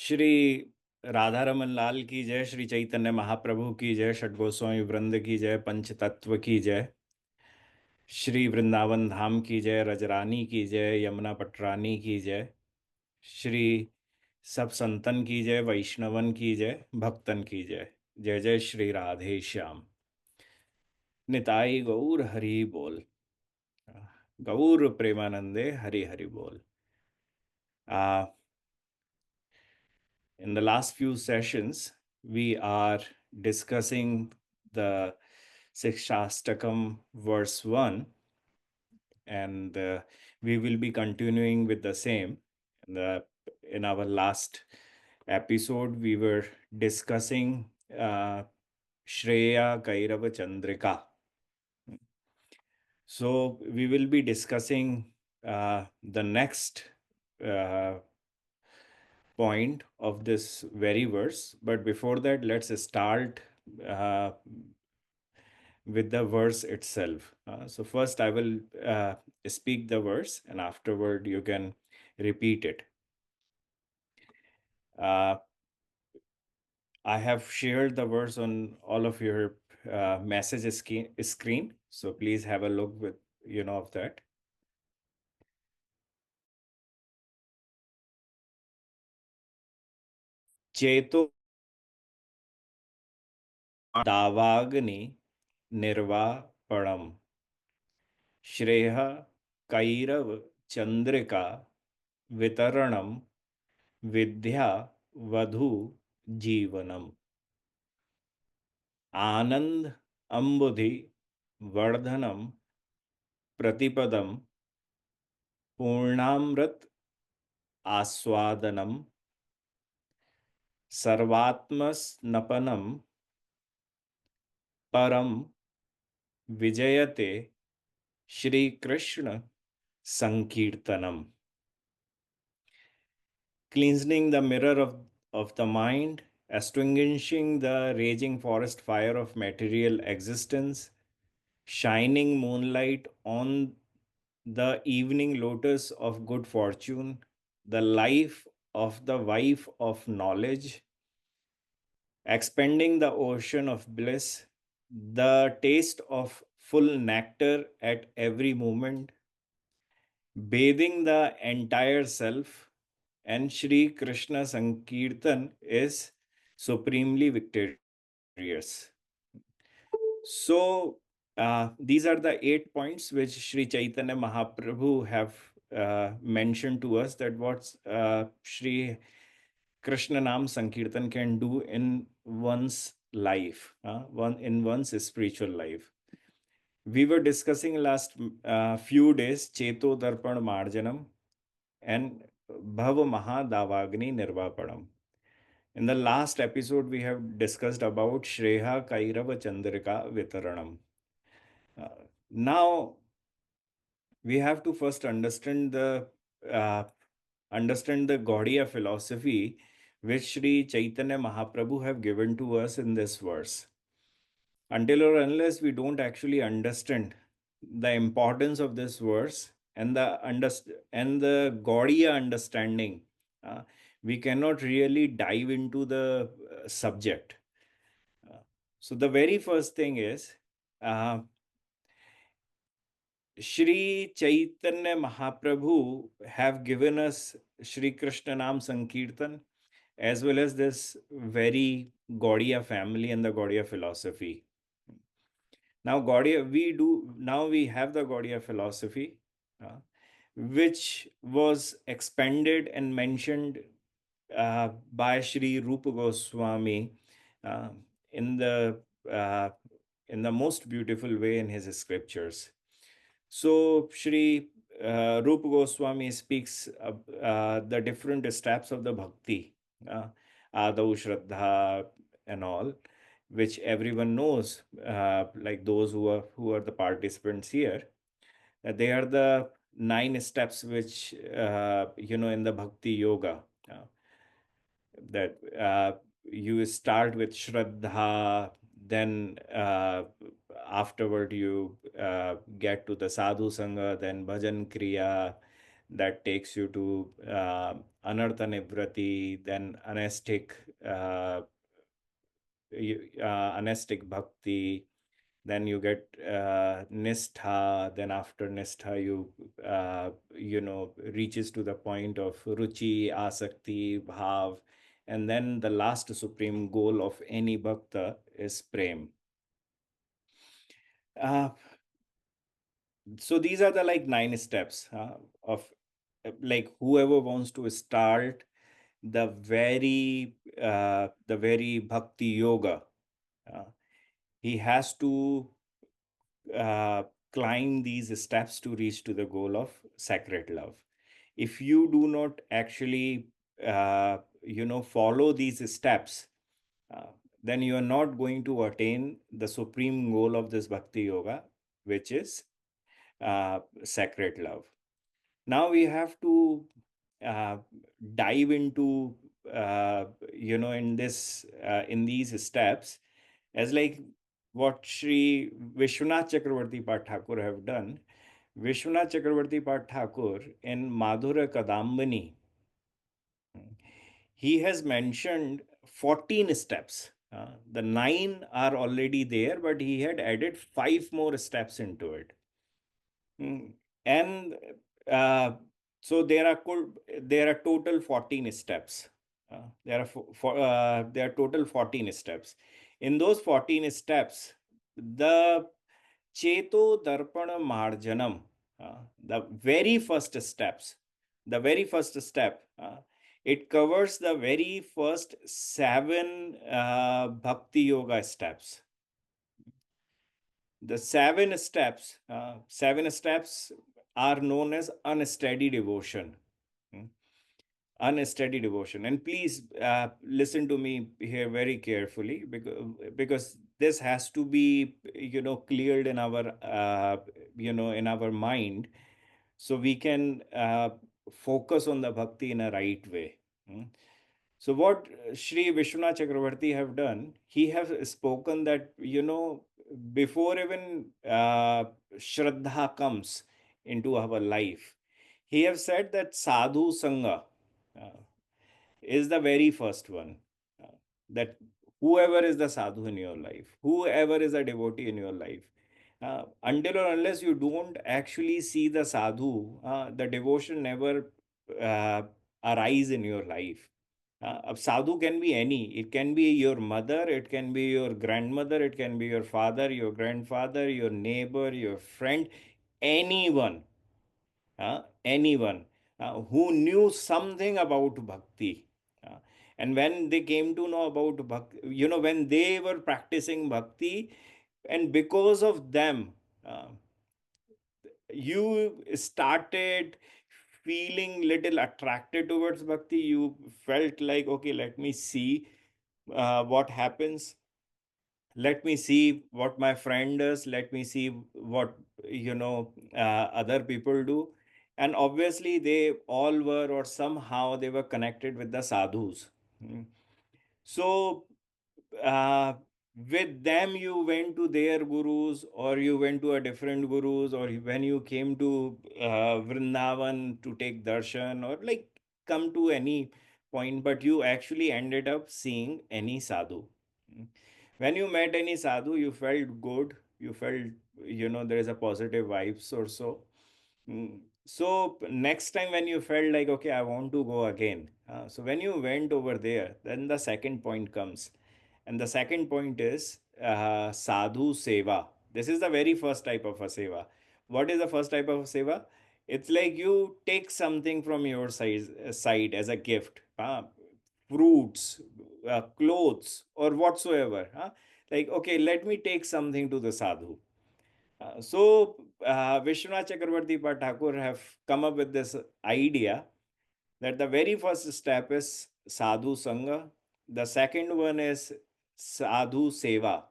श्री राधारमन लाल की जय, श्री चैतन्य महाप्रभु की जय, षट गोस्वामी वृंद की जय, पंच तत्व की जय, श्री वृंदावन धाम की जय, रजरानी की जय, यमुना पटरानी की जय, श्री सब संतन की जय, वैष्णवन की जय, भक्तन की जय। जय जय श्री राधे श्याम। निताई गौर हरि बोल। गौर प्रेमानंदे हरि हरि बोल। In the last few sessions, we are discussing the Shikshashtakam verse 1, and we will be continuing with the same. In our last episode, we were discussing Shreya Kairava Chandrika. So we will be discussing the next point of this very verse. But before that, let's start uh, with the verse itself. So first I will speak the verse, and afterward you can repeat it. I have shared the verse on all of your message screen. So please have a look with, of that. Cheto दावाग्नि निर्वापणम श्रेय कैरव चंद्रिका वितरणम विद्या वधु जीवनम आनंद अंबुधि वर्धनम प्रतिपदम पूर्णामृत आस्वादनम सर्वात्मस्नपनम परम विजयते Shri Krishna संकीर्तनम. Cleansing the mirror of the mind, extinguishing the raging forest fire of material existence, shining moonlight on the evening lotus of good fortune, the life of the wife of knowledge, expanding the ocean of bliss, the taste of full nectar at every moment, bathing the entire self, and Shri Krishna Sankirtan is supremely victorious. So, these are the 8 points which Shri Chaitanya Mahaprabhu have mentioned to us, that what Shri Krishna Nam Sankirtan can do in one's life, in one's spiritual life. We were discussing last few days Cheto Darpan Marjanam and Bhav Mahadavagni Nirvapanam. In the last episode, we have discussed about Shreha Kairava Chandrika Vitaranam. Now, we have to first understand the Gaudiya philosophy which Shri Chaitanya Mahaprabhu have given to us in this verse. Until or unless we don't actually understand the importance of this verse and the Gaudiya understanding, we cannot really dive into the subject. So the very first thing is Shri Chaitanya Mahaprabhu have given us Shri Krishna Nam Sankirtan as well as this very Gaudiya family and the Gaudiya philosophy. Now we have the Gaudiya philosophy, which was expanded and mentioned by Shri Rupa Goswami uh, in the most beautiful way in his scriptures. So Shri Rupa Goswami speaks the different steps of the bhakti, Adau, Shraddha, and all, which everyone knows, like those who are the participants here. They are the 9 steps which in the Bhakti Yoga. That you start with Shraddha, then afterward you get to the Sadhu Sangha, then Bhajan Kriya, that takes you to Anartha Nivrati, then uh, anastic bhakti, then you get nistha, then after nistha you reaches to the point of ruchi, asakti, bhav, and then the last supreme goal of any bhakta is prem. uh, so these are the like 9 steps of like whoever wants to start the very bhakti yoga, uh, he has to uh, climb these steps to reach to the goal of sacred love. If you do not actually follow these steps, uh, then you are not going to attain the supreme goal of this bhakti yoga, which is sacred love. Now we have to uh, dive into in these steps, as like what Sri Vishwanath Chakravarti Pat Thakur have done. Vishwanath Chakravarti Pat Thakur in Madhura Kadambini, he has mentioned 14 steps. The 9 are already there, but he had added 5 more steps into it. And uh, so there are total 14 steps. There are total 14 steps. In those 14 steps, the Cheto Darpana Marjanam, the very first steps, the very first step, it covers the very first 7 Bhakti Yoga steps. The 7 steps are known as unsteady devotion. Hmm. Unsteady devotion. And please listen to me here very carefully, because this has to be cleared in our in our mind, so we can focus on the bhakti in a right way. Hmm. So what Sri Vishwanath Chakravarti have done, he have spoken that, before even Shraddha comes into our life, he have said that Sadhu Sangha uh, is the very first one. That whoever is the sadhu in your life, whoever is a devotee in your life, until or unless you don't actually see the sadhu, the devotion never uh, arise in your life. A sadhu can be any. It can be your mother, it can be your grandmother, it can be your father, your grandfather, your neighbor, your friend, anyone, anyone who knew something about bhakti. Uh, and when they came to know about bhakti, when they were practicing bhakti, and because of them, uh, you started feeling little attracted towards bhakti. You felt like, okay, let me see what happens. Let me see what my friend does. Let me see what other people do. And obviously they all were, or somehow they were connected with the sadhus. Mm. So uh, with them you went to their gurus, or you went to a different gurus, or when you came to Vrindavan to take darshan, or like come to any point, but you actually ended up seeing any sadhu. Mm. When you met any sadhu, you felt good, you felt there is a positive vibes or so. So next time when you felt like, okay, I want to go again, so when you went over there, then the second point comes. And the second point is sadhu seva. This is the very first type of a seva. What is the first type of seva? It's like you take something from your side as a gift, fruits, clothes, or whatsoever. Like, okay, let me take something to the sadhu. Vishwanath Chakravarti Thakur have come up with this idea that the very first step is sadhu sangha, the second one is sadhu seva,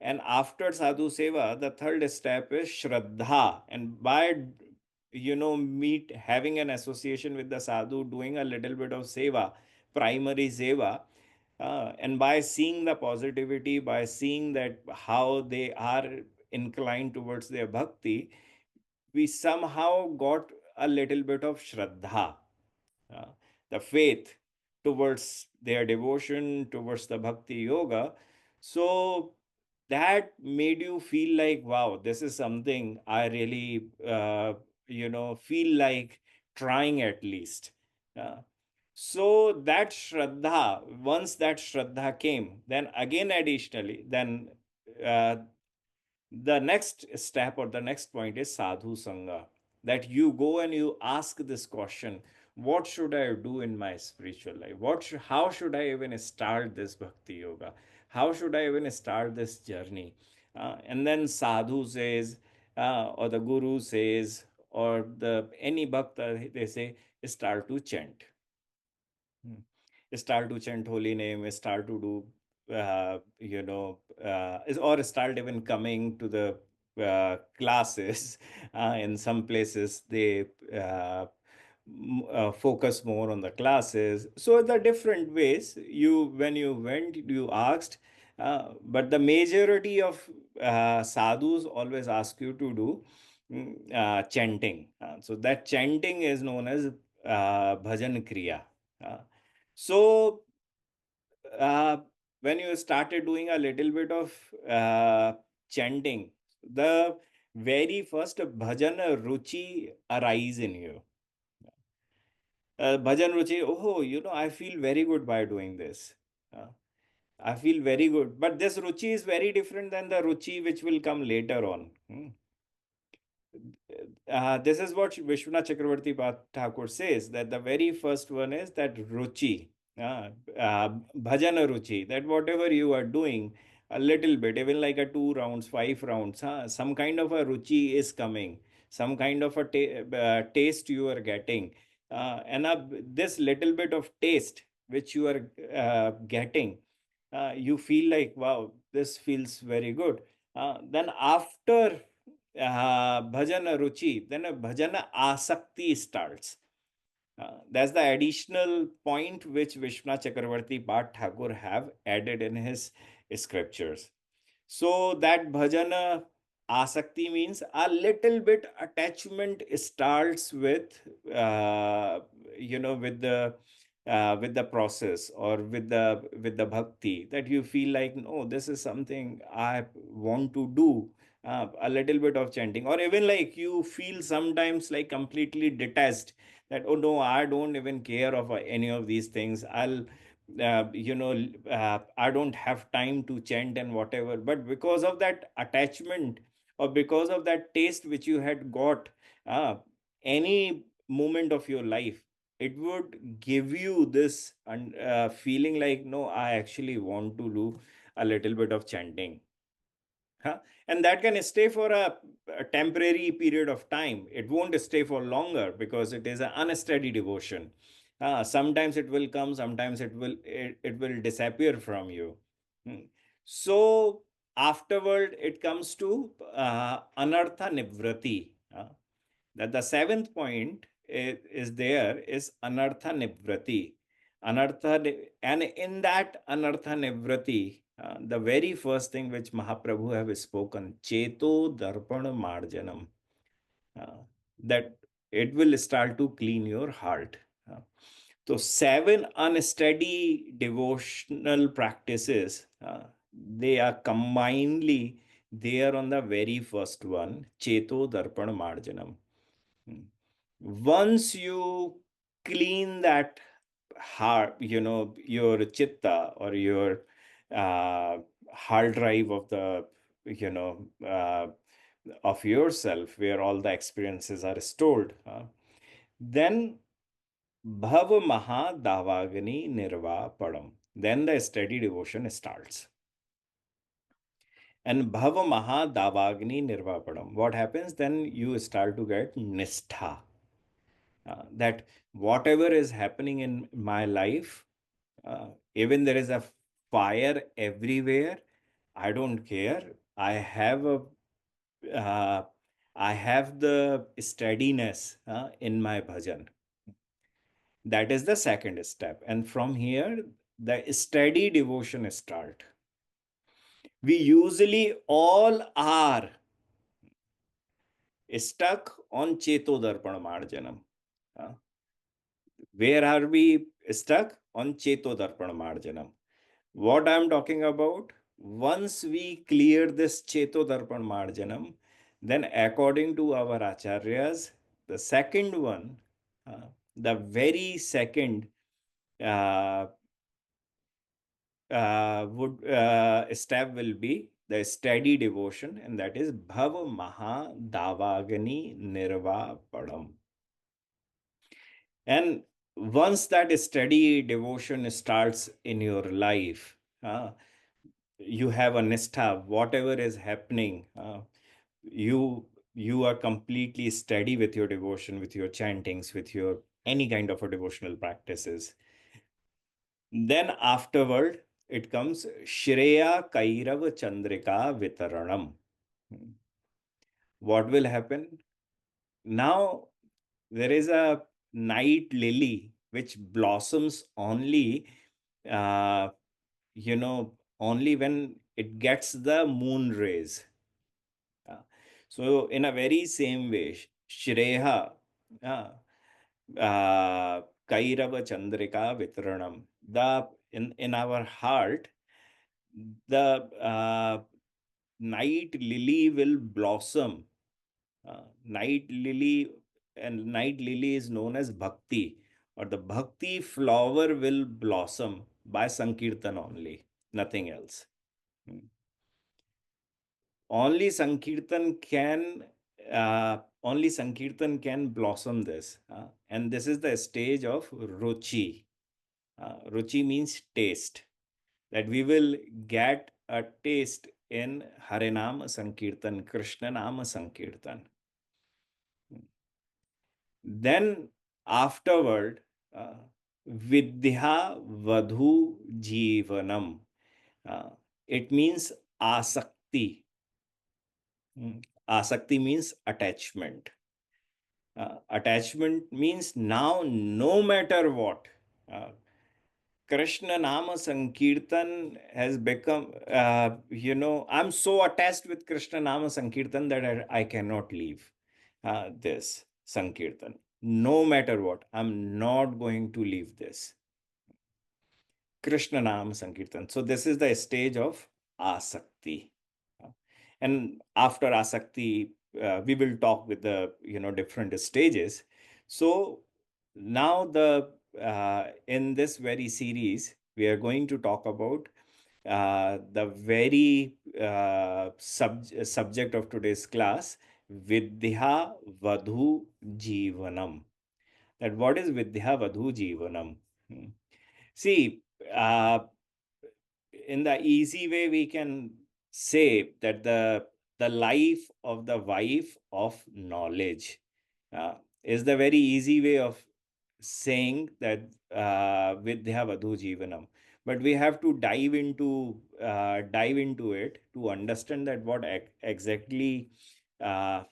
and after sadhu seva, the third step is shraddha. And by meet having an association with the sadhu, doing a little bit of seva, primary seva, and by seeing the positivity, by seeing that how they are inclined towards their bhakti, we somehow got a little bit of shraddha, uh, the faith towards their devotion, towards the bhakti yoga. So that made you feel like, wow, this is something I really, feel like trying at least. Uh, so that shraddha, once that shraddha came, then again additionally, then uh, the next step or the next point is sadhu sangha, that you go and you ask this question, what should I do in my spiritual life, how should I even start this bhakti yoga, how should I even start this journey. And then sadhu says, or the guru says, or the any bhakta, they say, start to chant. Hmm. Start to chant holy name, start to do, or start even coming to the classes. In some places, they focus more on the classes. So the different ways when you went, you asked, but the majority of sadhus always ask you to do chanting. So that chanting is known as bhajan kriya. Uh, so, uh, when you started doing a little bit of chanting, the very first bhajan ruchi arise in you. Bhajan ruchi, oh, I feel very good by doing this. Uh, I feel very good. But this ruchi is very different than the ruchi which will come later on. This is what Vishwanath Chakravarti Thakur says, that the very first one is that ruchi, bhajana ruchi, that whatever you are doing, a little bit, even like a 2 rounds, 5 rounds, some kind of a ruchi is coming, some kind of a taste you are getting. And this little bit of taste which you are getting, you feel like, wow, this feels very good. Then after bhajana ruchi, then a bhajana asakti starts. That's the additional point which Vishwanath Chakravarti Bhatt Thakur have added in his scriptures. So that bhajana asakti means a little bit attachment starts with the process, or with the bhakti, that you feel like, no, this is something I want to do. A little bit of chanting, or even like you feel sometimes like completely detached, that, oh no, I don't even care of any of these things. I don't have time to chant and whatever. But because of that attachment, or because of that taste which you had got, any moment of your life, it would give you this feeling like, no, I actually want to do a little bit of chanting. Huh? And that can stay for a temporary period of time. It won't stay for longer because it is an unsteady devotion. Sometimes it will come, sometimes it will disappear from you. Hmm. So afterward, it comes to anartha nivrati. That the seventh point is there is anartha nivrati. And in that anartha nivrati, the very first thing which Mahaprabhu have spoken, Cheto Darpana Marjanam, uh, that it will start to clean your heart. Uh, so, seven unsteady devotional practices, they are combinedly there on the very first one, Cheto Darpana Marjanam. Hmm. Once you clean that heart, your chitta, or your uh, hard drive of the, you know, of yourself, where all the experiences are stored, then bhava maha davagani nirva padam. Then the steady devotion starts. And bhava maha davagni nirva padam. What happens? Then you start to get nistha. That whatever is happening in my life, even there is a fire everywhere, I don't care. I have a uh, I have the steadiness in my bhajan. That is the second step, and from here the steady devotion start. We usually all are stuck on Chetodarpan Marjanam. Where are we stuck? On Chetodarpan Marjanam. What I'm talking about, once we clear this Chetodarpan Marjanam, then according to our acharyas, the second one, the very second uh, step will be the steady devotion, and that is Bhav Maha Davagani Nirvapadam. And once that steady devotion starts in your life, you have a nistha, whatever is happening, you are completely steady with your devotion, with your chantings, with your any kind of a devotional practices. Then afterward, it comes Shreya Kairav Chandrika Vitaranam. What will happen? Now, there is a night lily which blossoms only, uh, only when it gets the moon rays. So, in a very same way, Shreya, Kairava Chandrika Vitranam. In our heart, the night lily will blossom. Night lily, and night lily is known as Bhakti, or the Bhakti flower will blossom by Sankirtan only, nothing else. Only Sankirtan can blossom this. And this is the stage of Ruchi. Ruchi means taste. That we will get a taste in Harinam Sankirtan, Krishna Nama Sankirtan. Then afterward, Vidya Vadhu Jivanam. It means Asakti. Asakti means attachment. Attachment means now, no matter what, Krishna Nama Sankirtan has become, I'm so attached with Krishna Nama Sankirtan that I cannot leave this Sankirtan. No matter what, I'm not going to leave this. Krishna Nama Sankirtan. So this is the stage of Asakti. And after Asakti, we will talk with the different stages. So now in this very series, we are going to talk about the very subject of today's class, Vidya Vadhu Jivanam. That what is Vidya Vadhu Jivanam? See, in the easy way, we can say that the life of the wife of knowledge is the very easy way of saying that Vidya Vadhu Jivanam. But we have to dive into it to understand that what exactly uh,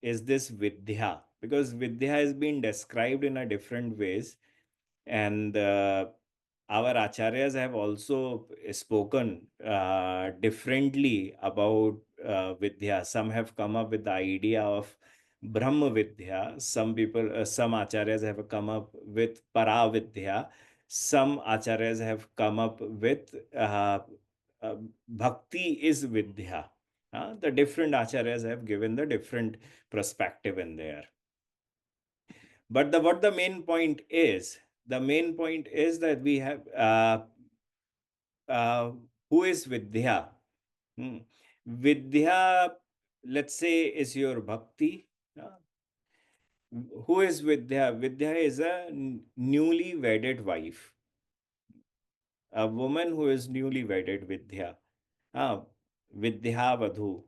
is this Vidya, because Vidya has been described in a different ways, and our acharyas have also spoken differently about Vidya. Some have come up with the idea of Brahma Vidya. Some acharyas have come up with Para Vidya. Some acharyas have come up with Bhakti is Vidya. The different acharyas have given the different perspective in there. But what the main point is, that we have who is Vidya? Vidya, let's say, is your bhakti. Who is Vidya? Vidya is a newly wedded wife, a woman who is newly wedded. Vidya, Vidya Vadhu.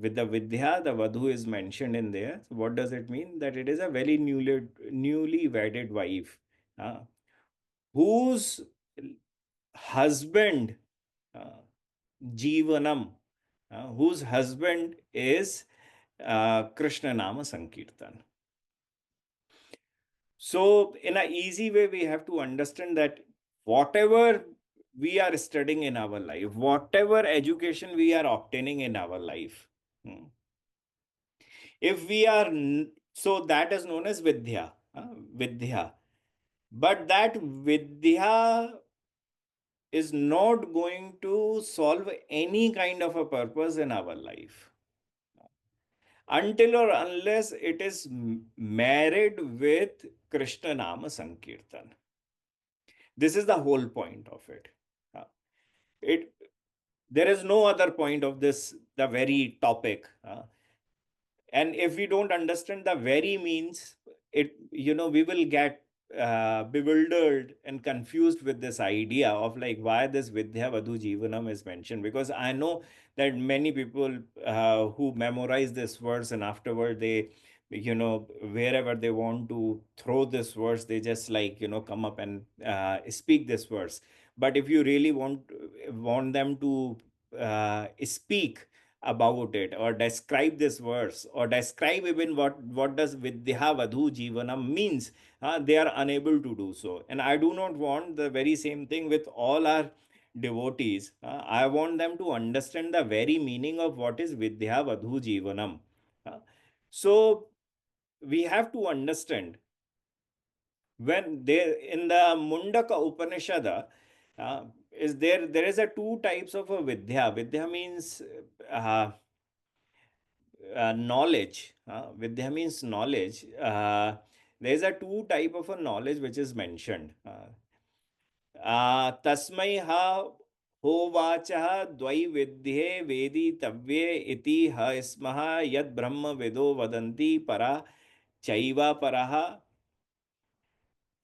With the Vidya, the Vadhu is mentioned in there. So what does it mean? That it is a very newly wedded wife, whose husband, Jivanam, whose husband is Krishna Nama Sankirtan. So, in an easy way, we have to understand that whatever we are studying in our life, whatever education we are obtaining in our life, If we are, so that is known as Vidya. Vidya. But that Vidya is not going to solve any kind of a purpose in our life until or unless it is married with Krishna Nama Sankirtan. This is the whole point of it. Uh, It There is no other point of this, the very topic. And if we don't understand the very means, it, we will get bewildered and confused with this idea of like why this Vidya Vadhu Jivanam is mentioned. Because I know that many people who memorize this verse and afterward they, wherever they want to throw this verse, they just like, come up and speak this verse. But if you really want them to speak about it or describe this verse or describe even what does Vidya Vadhu Jivanam means, they are unable to do so. And I do not want the very same thing with all our devotees. I want them to understand the very meaning of what is Vidya Vadhu Jivanam. Uh, so we have to understand when there in the Mundaka Upanishad, there is a two types of a Vidya. Vidya means knowledge. Vidya means knowledge. There is a two type of a knowledge which is mentioned. Tasmai ha होवाचः द्वैविध्ये वेदितव्ये इति ह स्मः यद ब्रह्म वेदो वदन्ति परा चैवा परः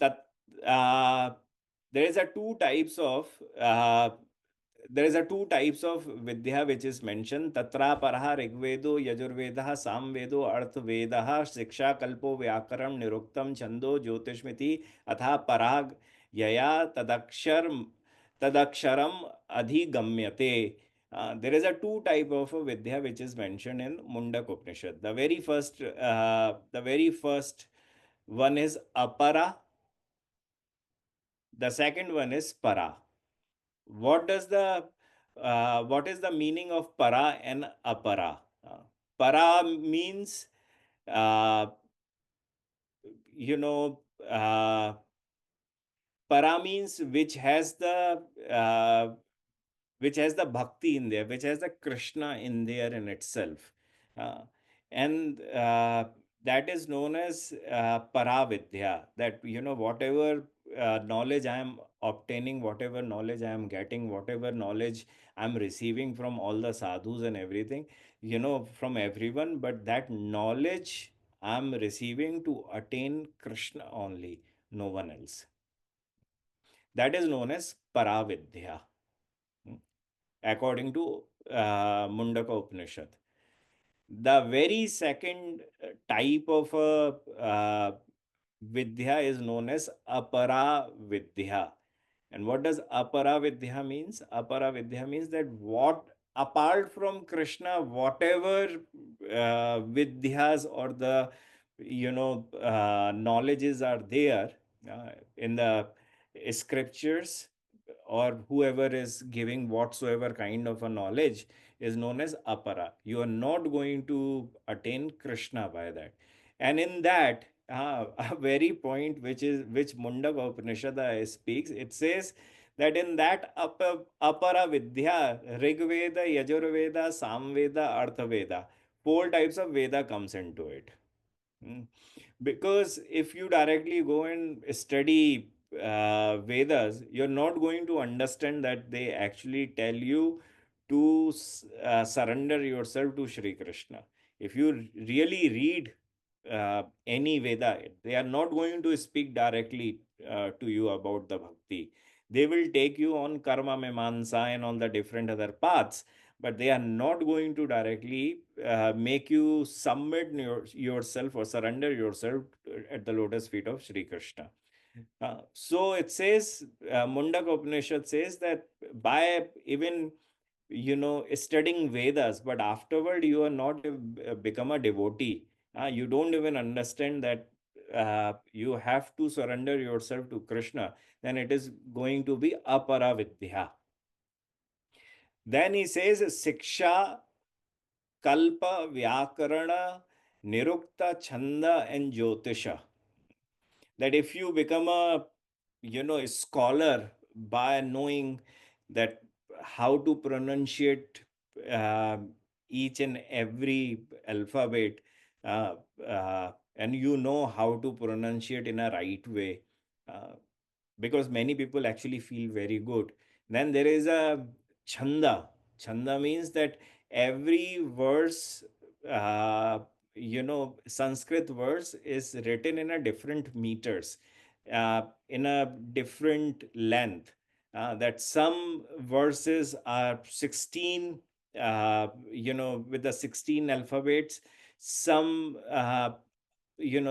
tat there is a two types of uh, vidya which is mentioned. Tatra paraha rigvedo yajurvedah samvedo arthvedah shiksha kalpo vyakaram niruktam chando jyotismiti atha parag yaya tadaksharam adhigamyate. There is a two type of a vidya which is mentioned in Mundak Upanishad. The very first one is apara. The second one is para. What is the meaning of para and apara? Para means, uh, you know, uh, para means which has the bhakti in there, which has the Krishna in there in itself. Uh, and that is known as Paravidya. That, whatever knowledge I am obtaining, whatever knowledge I am getting, whatever knowledge I'm receiving from all the sadhus and everything, from everyone, but that knowledge I'm receiving to attain Krishna only, no one else. That is known as Paravidya, according to Mundaka Upanishad. The very second type of Vidya is known as Apara Vidya. And what does Apara Vidya means? Apara Vidya means that apart from Krishna, whatever Vidyas or the, knowledges are there in the scriptures, or whoever is giving whatsoever kind of a knowledge is known as apara. You are not going to attain Krishna by that. And in that, a very point which Mundaka Upanishad speaks, it says that in that apara vidya, Rigveda, Yajurveda, Samveda, Arthaveda, four types of Veda comes into it. Hmm. Because if you directly go and study Vedas, you're not going to understand that they actually tell you to surrender yourself to Shri Krishna. If you really read any Veda, they are not going to speak directly to you about the bhakti. They will take you on karma memansa and on the different other paths, but they are not going to directly make you submit yourself or surrender yourself at the lotus feet of Shri Krishna. So it says, Mundaka Upanishad says that by even studying Vedas, but afterward you are not become a devotee. You don't even understand that you have to surrender yourself to Krishna, then it is going to be apara vidya. Then he says, Siksha, Kalpa, Vyakarana, nirukta chanda and jyotisha, that if you become a a scholar by knowing that how to pronunciate uh, each and every alphabet, uh, and you know how to pronunciate in a right way, uh, because many people actually feel very good. Then there is a chanda. Chanda means that every verse, Sanskrit verse is written in a different meters, in a different length. That some verses are 16, with the 16 alphabets. Some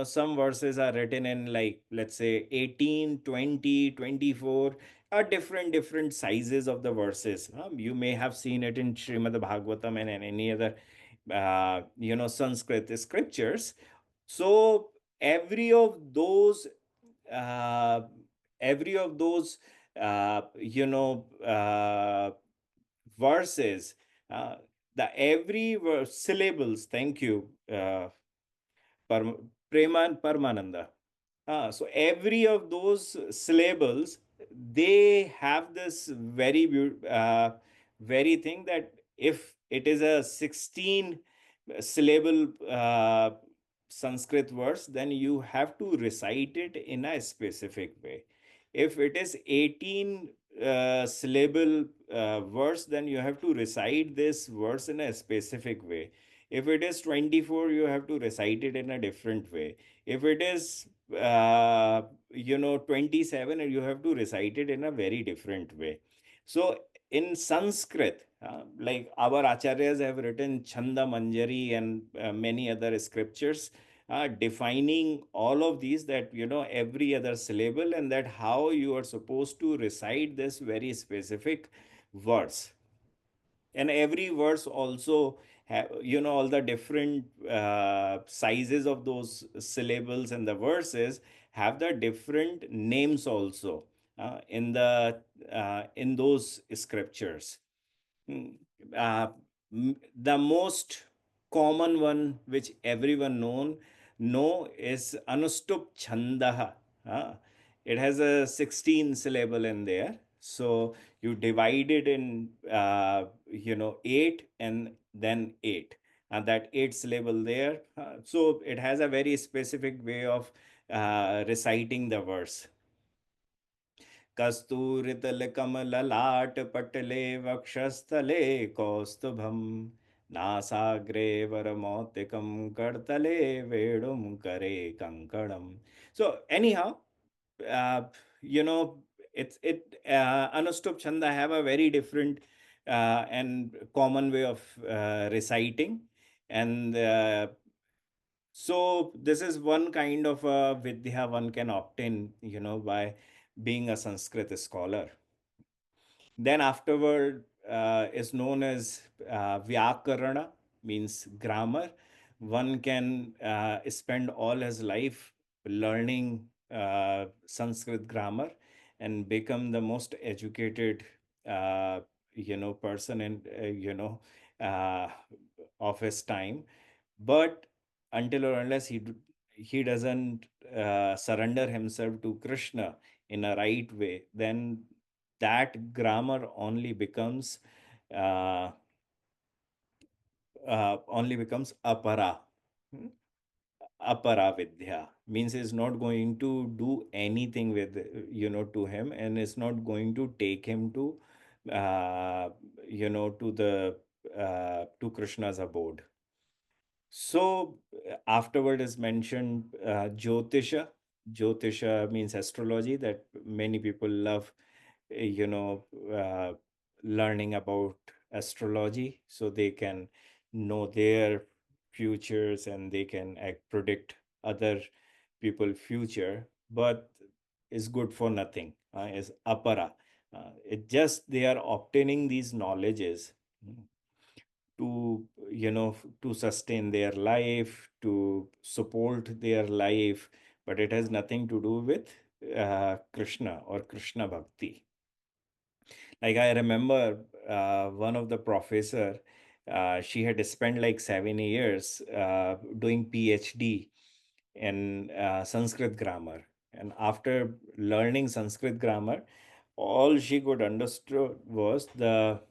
some verses are written in, like, let's say 18, 20, 24, are different sizes of the verses. You may have seen it in Shrimad Bhagwatam and in any other Sanskrit scriptures. So every of those uh, every of those verses, uh, the every verse syllables, thank you, Paramananda. So every of those syllables, they have this very thing, that if it is a 16 syllable Sanskrit verse, then you have to recite it in a specific way. If it is 18 syllable verse, then you have to recite this verse in a specific way. If it is 24, you have to recite it in a different way. If it is 27, and you have to recite it in a very different way. So in Sanskrit, like our acharyas have written Chanda Manjari and many other scriptures, defining all of these, that every other syllable, and that how you are supposed to recite this very specific verse. And every verse also have, all the different sizes of those syllables, and the verses have the different names also, in those scriptures. Hmm. Uh, the most common one which everyone know is Anustup Chandaha. Uh, it has a 16 syllable in there. So you divide it in 8 and then 8. And that 8 syllable there. So it has a very specific way of reciting the verse. कस्तूरितलकमललाटपटले वक्षस्थले कौस्तुभं नासाग्रे वरमौक्तिकं करतले वेणुं करे कंकणम. So anyhow, uh, you know Anustup Chanda have a very different and common way of reciting. And so this is one kind of vidya one can obtain, by being a Sanskrit scholar. Then afterward is known as Vyakarana, means grammar. One can spend all his life learning Sanskrit grammar and become the most educated person in uh, of his time. But until or unless he doesn't surrender himself to Krishna in a right way, then that grammar uh, only becomes apara. Hmm? Apara vidya means is not going to do anything with to him, and is not going to take him to to the to Krishna's abode. So afterward is mentioned Jyotisha. Jyotisha means astrology, that many people love, you know, uh, learning about astrology, so they can know their futures, and they can predict other people future. But is good for nothing, is apara. It just they are obtaining these knowledges, to to sustain their life, to support their life, but it has nothing to do with Krishna or Krishna bhakti. Like I remember one of the professor, She had spent like 7 years doing PhD in Sanskrit grammar. And after learning Sanskrit grammar, all she could understood was the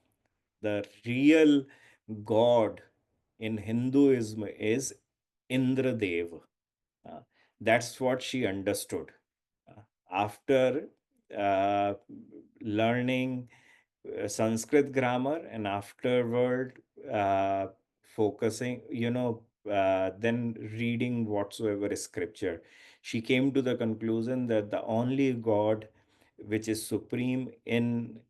real God in Hinduism is Indradev. Uh, that's what she understood. After uh, learning Sanskrit grammar and afterward uh, focusing, then reading whatsoever is scripture, she came to the conclusion that the only God which is supreme in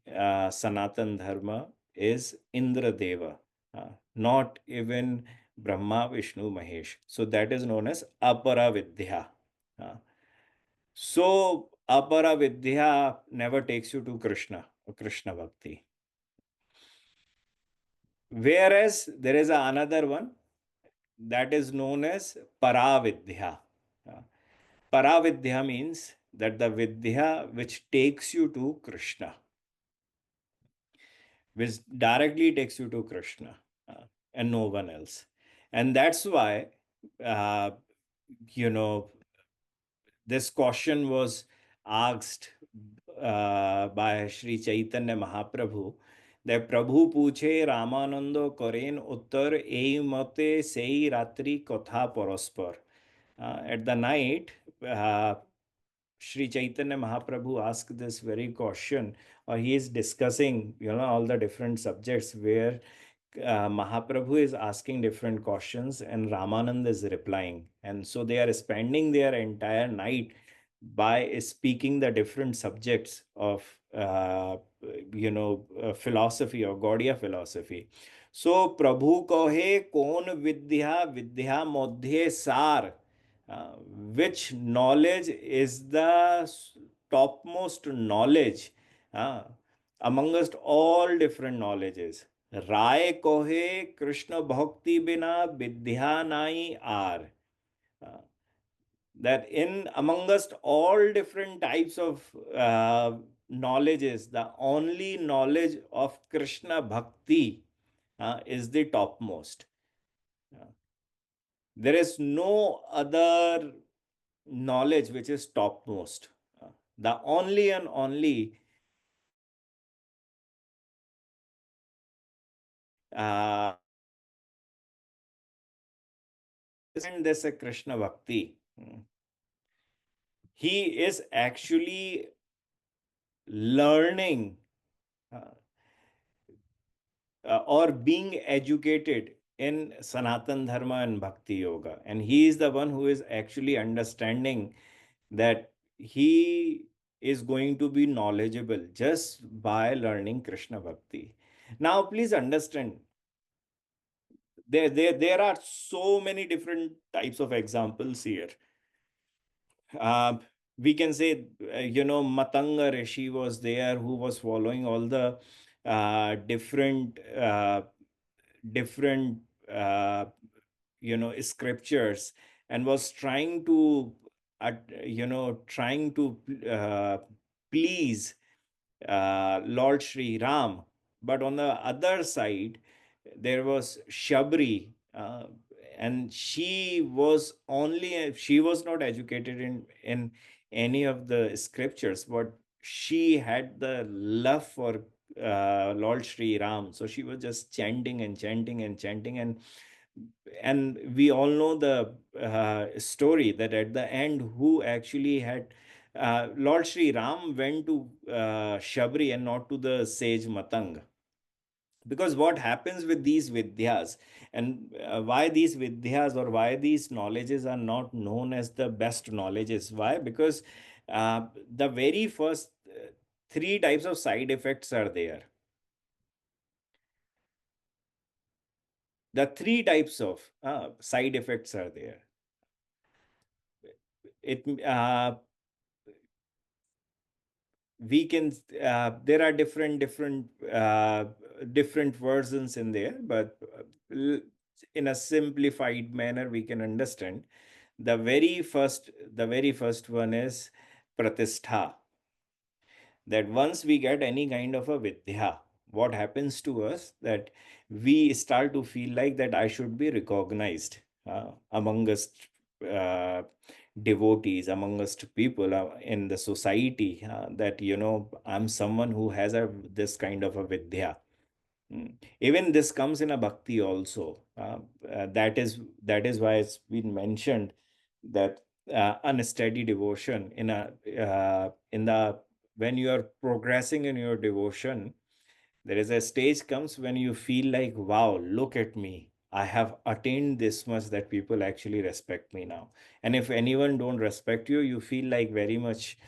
Sanatan Dharma is Indra Deva, not even Brahma, Vishnu, Mahesh. So that is known as Apara Vidya. Uh, so Apara Vidya never takes you to Krishna or Krishna Bhakti. Whereas there is another one that is known as Paravidya. Uh, Paravidya means that the Vidya which takes you to Krishna, which directly takes you to Krishna and no one else. And that's why, uh, you know, this question was asked by Shri Chaitanya Mahaprabhu that Prabhu पूछे रामानंदो करेन उत्तर ei mate sei ratri kotha porospar. At the night, Shri Chaitanya Mahaprabhu asked this very question, or he is discussing, all the different subjects where Mahaprabhu is asking different questions and Ramanand is replying. And so they are spending their entire night by speaking the different subjects of, philosophy or Gaudiya philosophy. So, Prabhu kohe kon vidya vidya modhye sar. Which knowledge is the topmost knowledge amongst all different knowledges? राय कोहे कृष्ण भक्ति बिना विद्या नाई are. That in amongst all different types of knowledges, the only knowledge of Krishna bhakti is the topmost. There is no other knowledge which is topmost. The only and only and this a Krishna bhakti. He is actually learning or being educated in Sanatan Dharma and Bhakti Yoga. And he is the one who is actually understanding that he is going to be knowledgeable just by learning Krishna Bhakti. Now, please understand, there are so many different types of examples here. Uh, we can say, Matanga Rishi was there who was following all the different uh, scriptures and was trying to please Lord Sri Ram. But on the other side, there was Shabri, and she was not educated in any of the scriptures, but she had the love for Lord Sri Ram. So she was just chanting and chanting and chanting, and we all know the story that at the end, who actually had Lord Sri Ram went to Shabri and not to the sage Matang. Because what happens with these vidyas, and why these vidyas or why these knowledges are not known as the best knowledges? Why? Because the very first three types of side effects are there. The three types of side effects are there. It we can there are different versions in there, but in a simplified manner we can understand. The very first one is pratishtha, that once we get any kind of a vidya, what happens to us, that we start to feel like that I should be recognized among us uh, devotees, among us people in the society, that I'm someone who has this kind of a vidya. Even this comes in a bhakti also. That is why it's been mentioned that unsteady devotion in the when you are progressing in your devotion, there is a stage comes when you feel like, wow, look at me, I have attained this much that people actually respect me now. And if anyone don't respect you, you feel like very much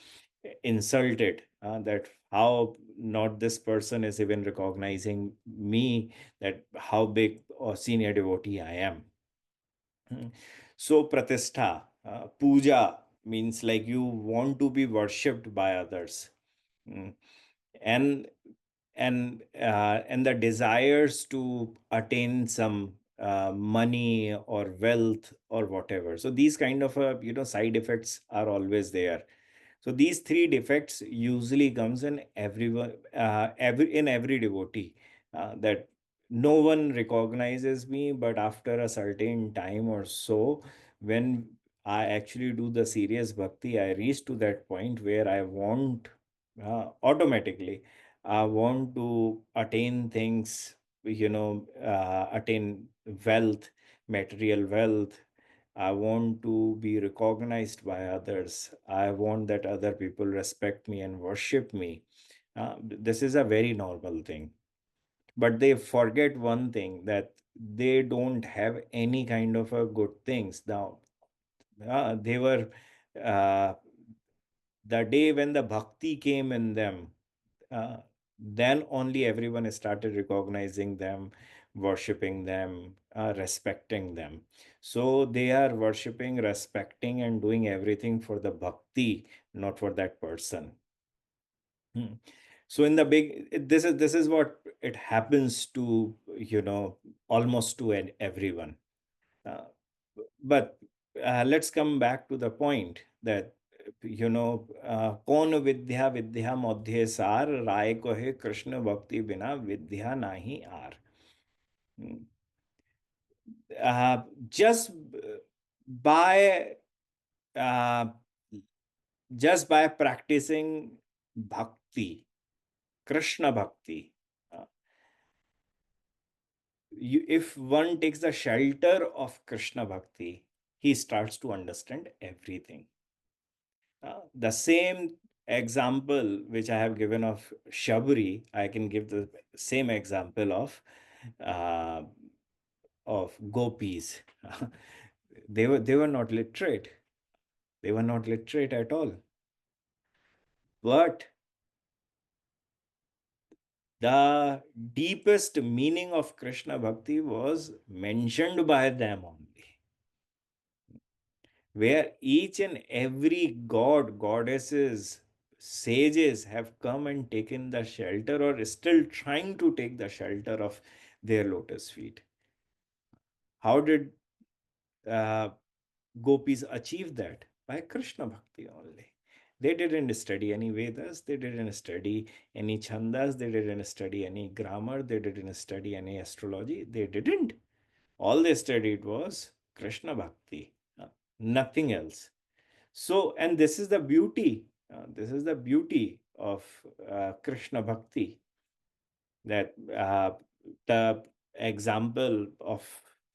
insulted, that how not this person is even recognizing me, that how big or senior devotee I am. Hmm. So pratishtha, puja means like you want to be worshipped by others. Mm. and and the desires to attain some money or wealth or whatever, so these kind of side effects are always there. So these three defects usually comes in everyone, every devotee, that no one recognizes me, but after a certain time or so, when I actually do the serious bhakti, I reach to that point where I want, automatically, I want to attain things, attain wealth, material wealth. I want to be recognized by others. I want that other people respect me and worship me. This is a very normal thing. But they forget one thing, that they don't have any kind of a good things. Now, they were, uh, the day when the bhakti came in them, uh, then only everyone started recognizing them, worshipping them, respecting them. So they are worshipping, respecting, and doing everything for the bhakti, not for that person. Hmm. So in the this is what it happens to, almost to everyone. Uh, but let's come back to the point that, कौन विद्या विद्या मध्य सार राय को है कृष्ण भक्ति बिना विद्या नहीं are. Hmm. Just by uh, just by practicing bhakti, Krishna bhakti, uh, if one takes the shelter of Krishna bhakti, he starts to understand everything. The same example which I have given of Shabri, I can give the same example uh, of gopis. They were not literate. They were not literate at all. But the deepest meaning of Krishna bhakti was mentioned by them only, where each and every god, goddesses, sages have come and taken the shelter, or still trying to take the shelter of their lotus feet. How did uh, gopis achieve that? By Krishna bhakti only. They didn't study any Vedas, they didn't study any chandas, they didn't study any grammar, they didn't study any astrology, they didn't. All they studied was Krishna bhakti, nothing else. So, and this is the beauty. This is the beauty of Krishna Bhakti, that the example of,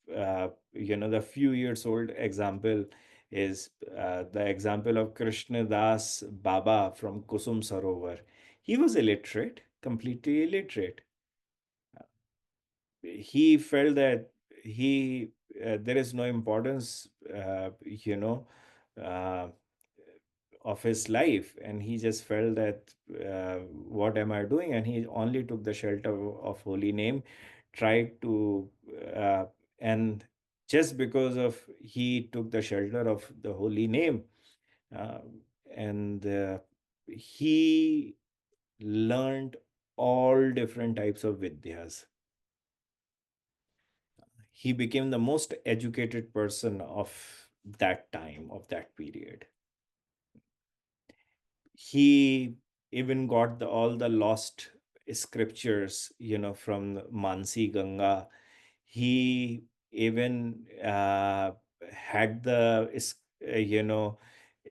the few years old example is the example of Krishna Das Baba from Kusum Sarovar. He was illiterate, completely illiterate. He felt that he there is no importance, uh, of his life, and he just felt that, what am I doing, and he only took the shelter of holy name, tried to, uh, and just because of he took the shelter of the holy name, uh, and he learned all different types of vidyas. He became the most educated person of that time, of that period. He even got all the lost scriptures, from Mansi Ganga. He even had the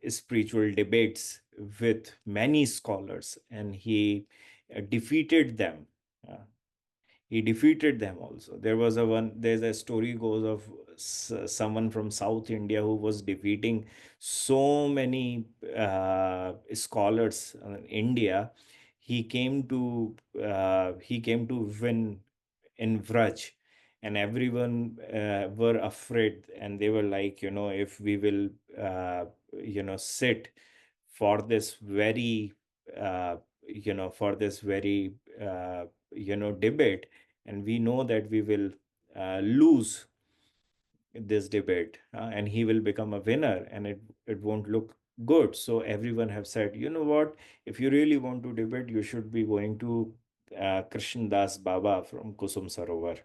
spiritual debates with many scholars, and he defeated them. Uh, he defeated them also. There's a story goes of someone from South India who was defeating so many scholars in India. He came to win in Vraj, and everyone were afraid, and they were like, if we will, sit for this very, uh, for this very, debate, and we know that we will lose this debate, and he will become a winner, and it won't look good. So everyone have said, you know what, if you really want to debate, you should be going to Krishna Das Baba from Kusum Sarovar.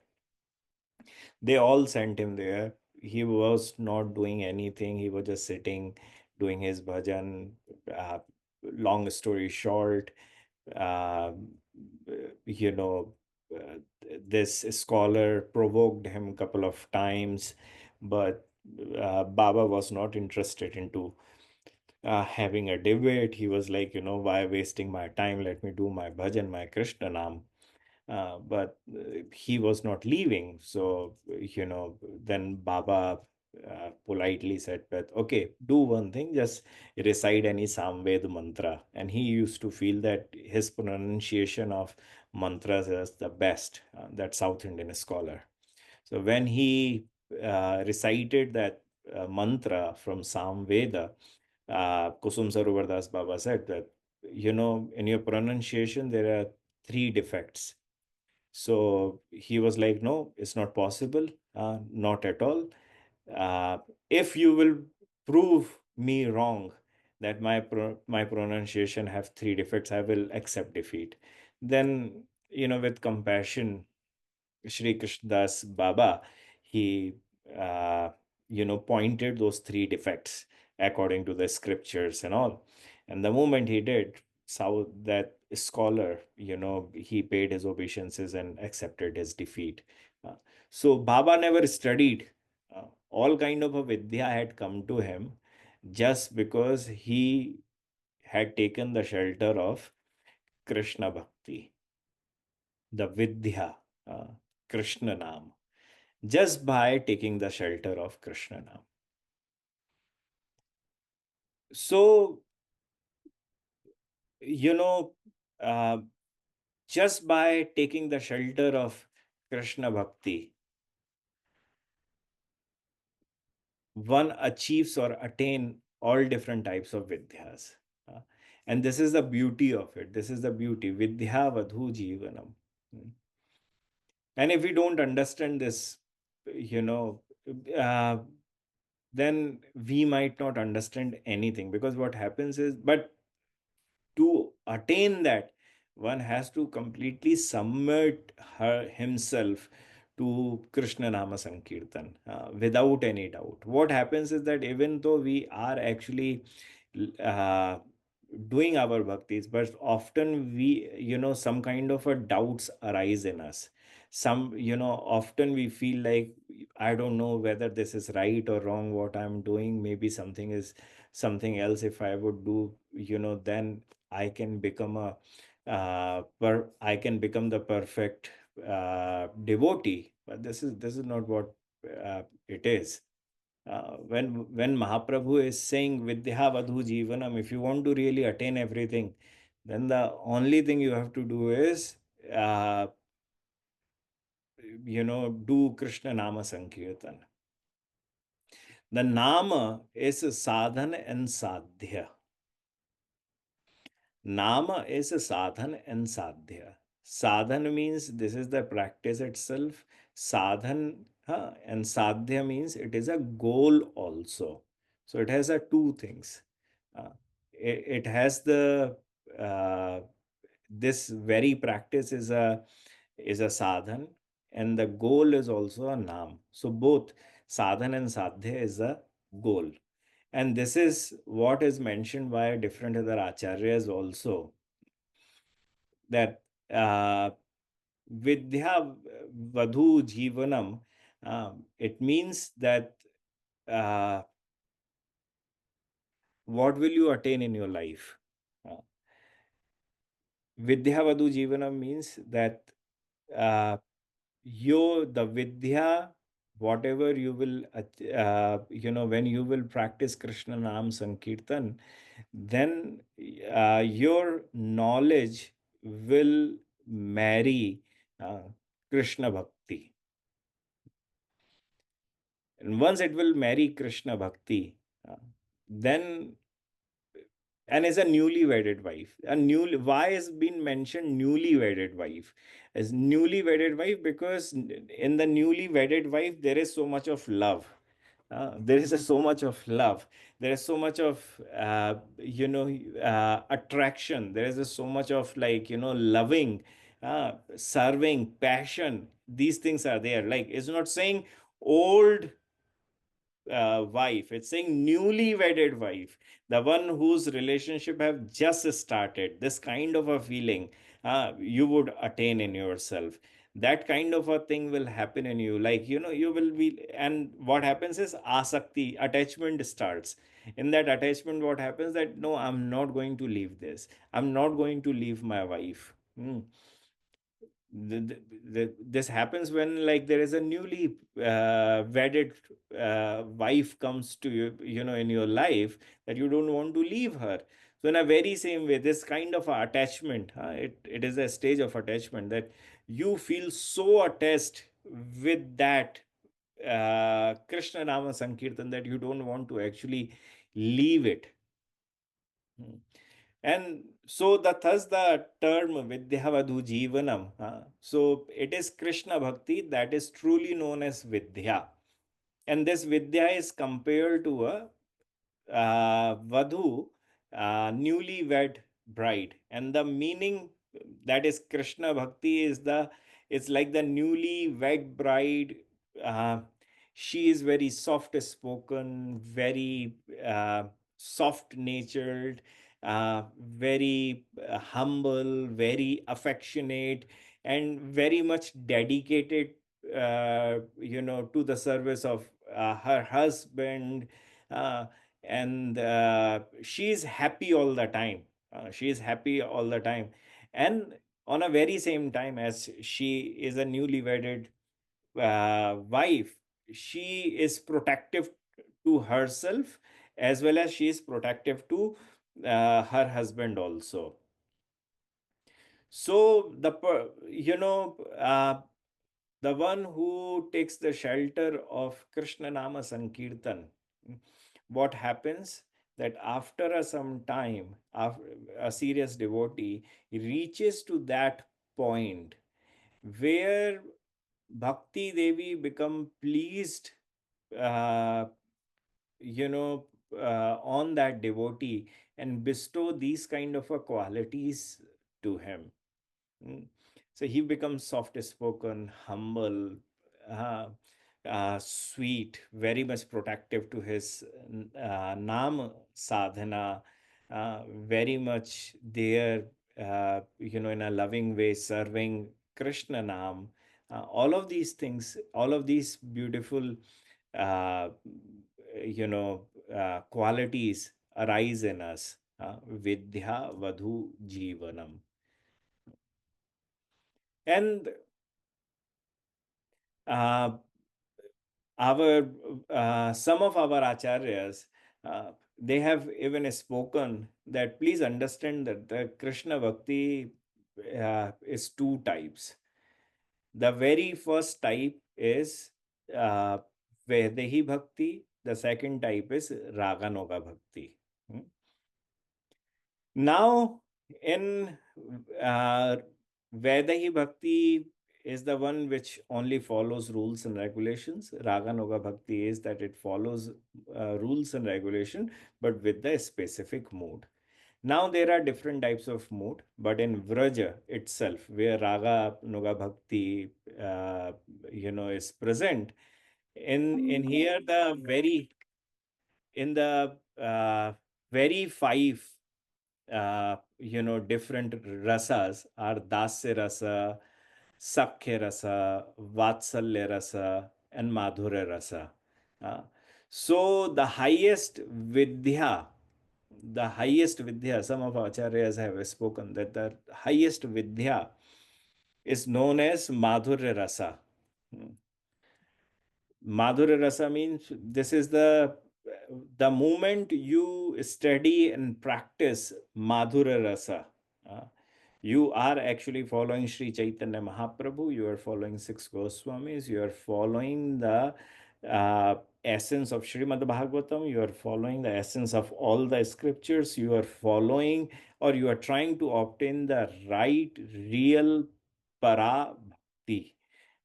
They all sent him there. He was not doing anything. He was just sitting, doing his bhajan. Uh, Long story short, uh, you know, uh, this scholar provoked him a couple of times, but Baba was not interested into having a debate. He was like, why wasting my time? Let me do my bhajan, my Krishna Nam. But he was not leaving. So, then Baba politely said, "But okay, do one thing, just recite any Samved mantra." And he used to feel that his pronunciation of mantras is the best, that South Indian scholar. So, when he recited that mantra from Samveda, Kusum Sarovar Das Baba said that, in your pronunciation, there are three defects. So he was like, no, it's not possible, not at all. Uh, if you will prove me wrong that my pronunciation have three defects, I will accept defeat. Then, with compassion, Shri Krishnadas Baba, he, uh, pointed those three defects according to the scriptures and all. And the moment he did, so that scholar, he paid his obeisances and accepted his defeat. Uh, so Baba never studied. All kind of a vidya had come to him just because he had taken the shelter of Krishna Bhakti, the Vidya, uh, Krishna Nam, just by taking the shelter of Krishna Nam. So, you know, uh, just by taking the shelter of Krishna Bhakti, one achieves or attain all different types of Vidyas. Uh, and this is the beauty of it. This is the beauty. Vidya Vadhu Jivanam. Hmm. And if we don't understand this, you know, uh, then we might not understand anything, because what happens is, but to attain that, one has to completely submit himself to Krishna Nama Sankirtan without any doubt. What happens is that even though we are actually uh, doing our bhaktis, but often we, some kind of a doubts arise in us. Often we feel like, I don't know whether this is right or wrong, what I'm doing. Maybe something is something else. If I would do, then I can become I can become the perfect devotee. But this is not what it is. When Mahaprabhu is saying Vidya Vadhu Jivanam, if you want to really attain everything, then the only thing you have to do is, uh, do Krishna Nama Sankirtan. The Nama is sadhan and sadhya. Nama is a sadhan and sadhya. Sadhan means this is the practice itself. Sadhan, and sadhya means it is a goal also. So it has a two things. It has the this very practice is a sadhan, and the goal is also a nam. So both sadhan and sadhya is a goal. And this is what is mentioned by different other acharyas also, that uh, Vidya Vadhu Jivanam, it means that uh, what will you attain in your life? Uh, Vidya Vadhu Jivanam means that uh, the Vidya, whatever you will, when you will practice Krishna Nam Sankirtan, then your knowledge will marry uh, Krishna Bhakti. And once it will marry Krishna Bhakti, then and is a newly wedded wife. A new why has been mentioned newly wedded wife as newly wedded wife because in the newly wedded wife there is so much of love. There is so much of love. There is so much of attraction. There is so much of loving, serving, passion. These things are there. Like it's not saying old wife, it's saying newly wedded wife, the one whose relationship have just started. This kind of a feeling you would attain in yourself. That kind of a thing will happen in you, you will be. And what happens is asakti, attachment starts. In that attachment, what happens that no, I'm not going to leave this, I'm not going to leave my wife. This happens when there is a newly wedded wife comes to you, in your life, that you don't want to leave her. So in a very same way, this kind of a attachment, it is a stage of attachment that you feel so attached with that Krishna Nama Sankirtan that you don't want to actually leave it. Hmm. And so thus the term Vidyavadhu Jivanam. So it is Krishna Bhakti that is truly known as Vidya. And this Vidya is compared to a Vadhu, newly wed bride. And the meaning that is Krishna Bhakti is it's like the newly wed bride. Uh, she is very soft spoken, very soft natured, very humble, very affectionate, and very much dedicated, to the service of her husband. Uh, and she is happy all the time. She is happy all the time. And on a very same time, as she is a newly wedded wife, she is protective to herself, as well as she is protective to her husband also. So the one who takes the shelter of Krishna Nama Sankirtan, what happens that after some time, after a serious devotee reaches to that point where Bhakti Devi become pleased, uh, you know, on that devotee and bestow these kind of qualities to him. Mm. So he becomes soft spoken, humble, uh, sweet, very much protective to his Nam sadhana, very much there, in a loving way, serving Krishna Nam. All of these things, all of these beautiful, uh, qualities arise in us. Vidya Vadhu Jivanam. And uh, our some of our acharyas, they have even spoken that please understand that the Krishna Bhakti is two types. The very first type is uh, Vaidehi Bhakti. The second type is Raganoga Bhakti. Hmm. Now, in uh, Vaidehi Bhakti is the one which only follows rules and regulations. Raga Noga Bhakti is that it follows rules and regulation, but with the specific mood. Now there are different types of mood, but in Vraja itself, where Raga Noga Bhakti, is present, in here the very in the very five different rasas are dasya rasa, sakhya rasa, vatsalya rasa, and madhurya rasa. Uh, so the highest vidya, some of acharyas have spoken that the highest vidya is known as madhurya rasa. Hmm. Madhurya rasa means this is the moment you study and practice Madhurya rasa. uh, you are actually following Shri Chaitanya Mahaprabhu, you are following six Goswamis, you are following the essence of Shrimad Bhagwatam, you are following the essence of all the scriptures, you are following or you are trying to obtain the right, real para bhakti,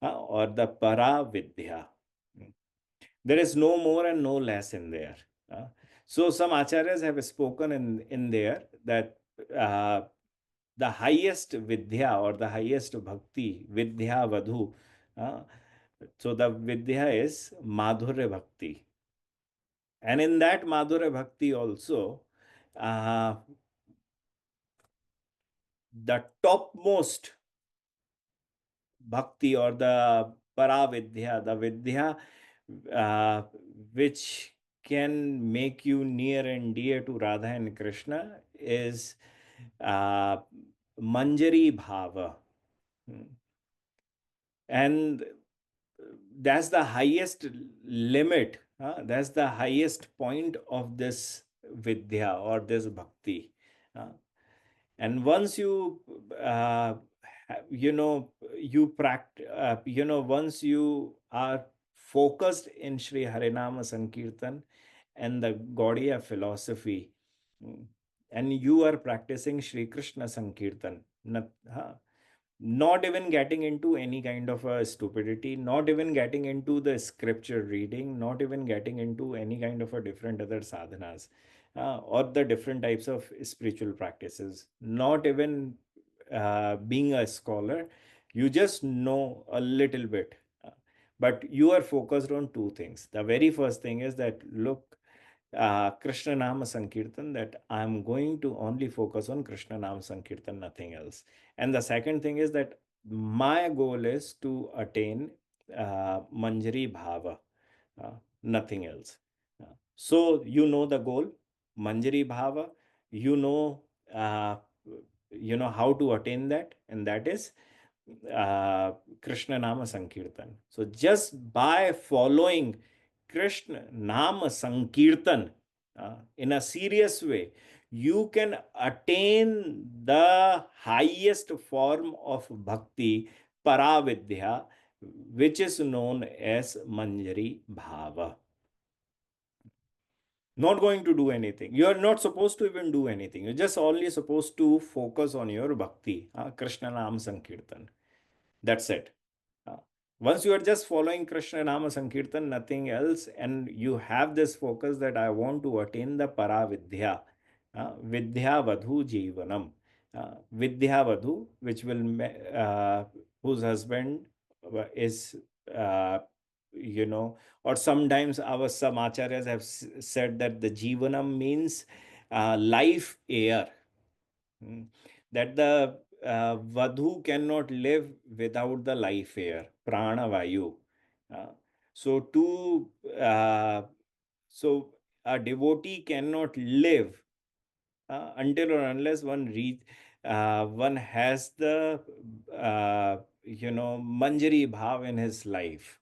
or the para vidya. There is no more and no less in there. Uh, so some acharyas have spoken in there that uh, the highest vidya or the highest bhakti, vidya vadhu. Uh, so the vidya is Madhurya Bhakti. And in that Madhurya Bhakti also, uh, the topmost bhakti or the paravidya, the vidya uh, which can make you near and dear to Radha and Krishna is uh, Manjari Bhava. Hmm. And that's the highest limit, that's the highest point of this Vidya or this Bhakti. Uh, and once you you know you practice once you are focused in Shri Harinama Sankirtan and the Gaudiya philosophy, mm, and you are practicing Shri Krishna Sankirtan, not even getting into any kind of a stupidity, not even getting into the scripture reading, not even getting into any kind of a different other sadhanas, or the different types of spiritual practices, not even being a scholar, you just know a little bit. But you are focused on two things. The very first thing is that, look, Krishna Nama Sankirtan, that I'm going to only focus on Krishna Nama Sankirtan, nothing else. And the second thing is that my goal is to attain Manjari Bhava, uh, nothing else. So you know the goal, Manjari Bhava, you know, uh, how to attain that, and that is Krishna Nama Sankirtan. So just by following Krishna Nama Sankirtan in a serious way, you can attain the highest form of bhakti, Paravidya, which is known as Manjari Bhava. Not going to do anything. You are not supposed to even do anything. You're just only supposed to focus on your bhakti, Krishna Nam Sankirtan. That's it. Uh, Once you are just following Krishna Nama Sankirtan, nothing else, and you have this focus that I want to attain the Paravidya, Vidya Vadhu Jivanam, Vidya Vadhu, which whose husband is, uh, or sometimes some acharyas have said that the Jivanam means life air. Mm. That the Vadhu cannot live without the life air, prana vayu. Uh, so to uh, so a devotee cannot live until or unless one has the Manjari Bhav in his life,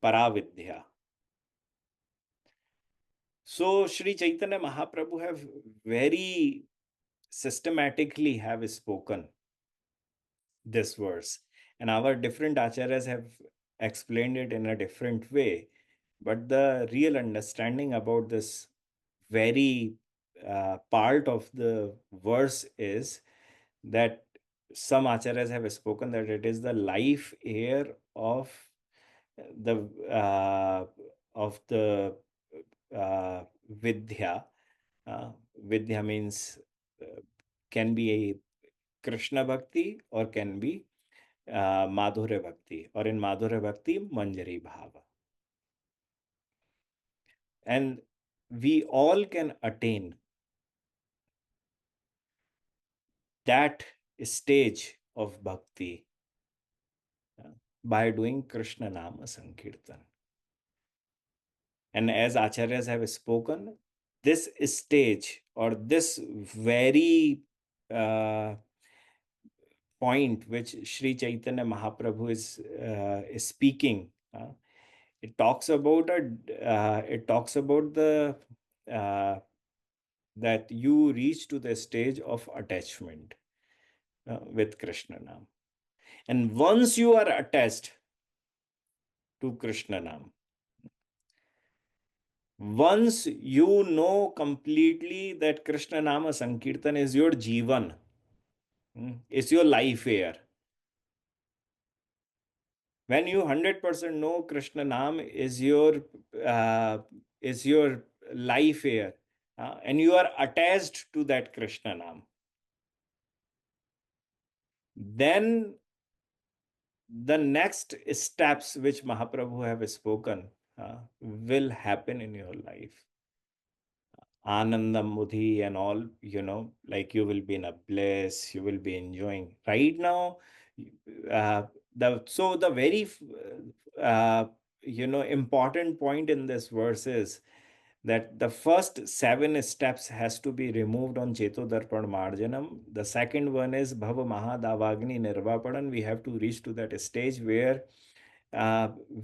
Paravidya. So Shri Chaitanya Mahaprabhu have very systematically have spoken this verse, and our different acharyas have explained it in a different way, but the real understanding about this very part of the verse is that some acharyas have spoken that it is the life air the uh, of the vidya. Vidya means can be a Krishna Bhakti or can be Madhurya Bhakti, or in Madhurya Bhakti, Manjari Bhava. And we all can attain that stage of bhakti by doing Krishna Nama Sankirtan. And as Acharyas have spoken, this stage or this very point which Shri Chaitanya Mahaprabhu is speaking, it talks about the uh, that you reach to the stage of attachment with Krishna Nam. And once you are attached to Krishna Nam, once you know completely that Krishna Nama Sankirtan is your Jivan, is your life air. When you 100% know Krishna Nam uh, is your life air, and you are attached to that Krishna Nam, then the next steps which Mahaprabhu have spoken will happen in your life. Anandam Mudhi and all, like you will be in a bliss, you will be enjoying. Right now, uh, the very important point in this verse is that the first 7 steps has to be removed on Cheto Darpan Marjanam. The second one is Bhava Mahadavagni Nirvapadan. We have to reach to that stage where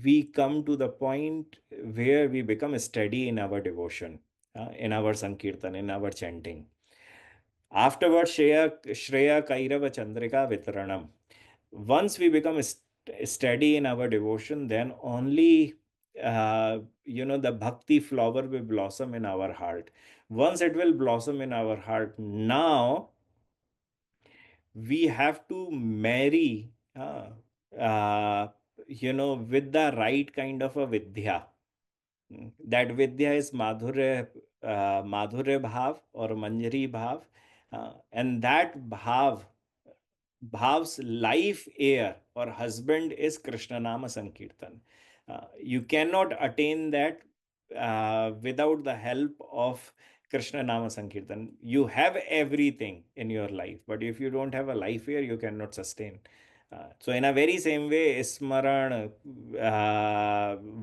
we come to the point where we become steady in our devotion, in our Sankirtan, in our chanting. Afterwards, Shreya Kairava Chandrika Vitranam. Once we become steady in our devotion, then only the bhakti flower will blossom in our heart. Once it will blossom in our heart, now we have to marry with the right kind of a vidya. That vidya is madhurya bhav or manjari bhav, and that bhav's life heir or husband is Krishna Nama Sankirtan. You cannot attain that without the help of Krishna Nama Sankirtan. You have everything in your life, but if you don't have a life here, you cannot sustain. So, in a very same way, Smaran,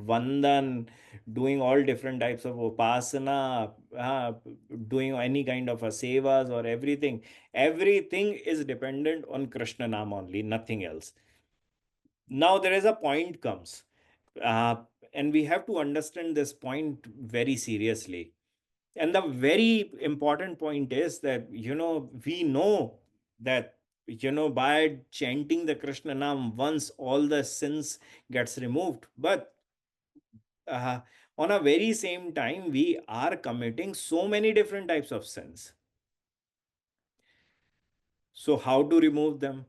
Vandan, doing all different types of upasana, doing any kind of a sevas or everything is dependent on Krishna Nam only, nothing else. Now, there is a point comes. Uh, and we have to understand this point very seriously. And the very important point is that, we know that, by chanting the Krishna Nam, once all the sins gets removed. But uh, on a very same time, we are committing so many different types of sins. So, how to remove them?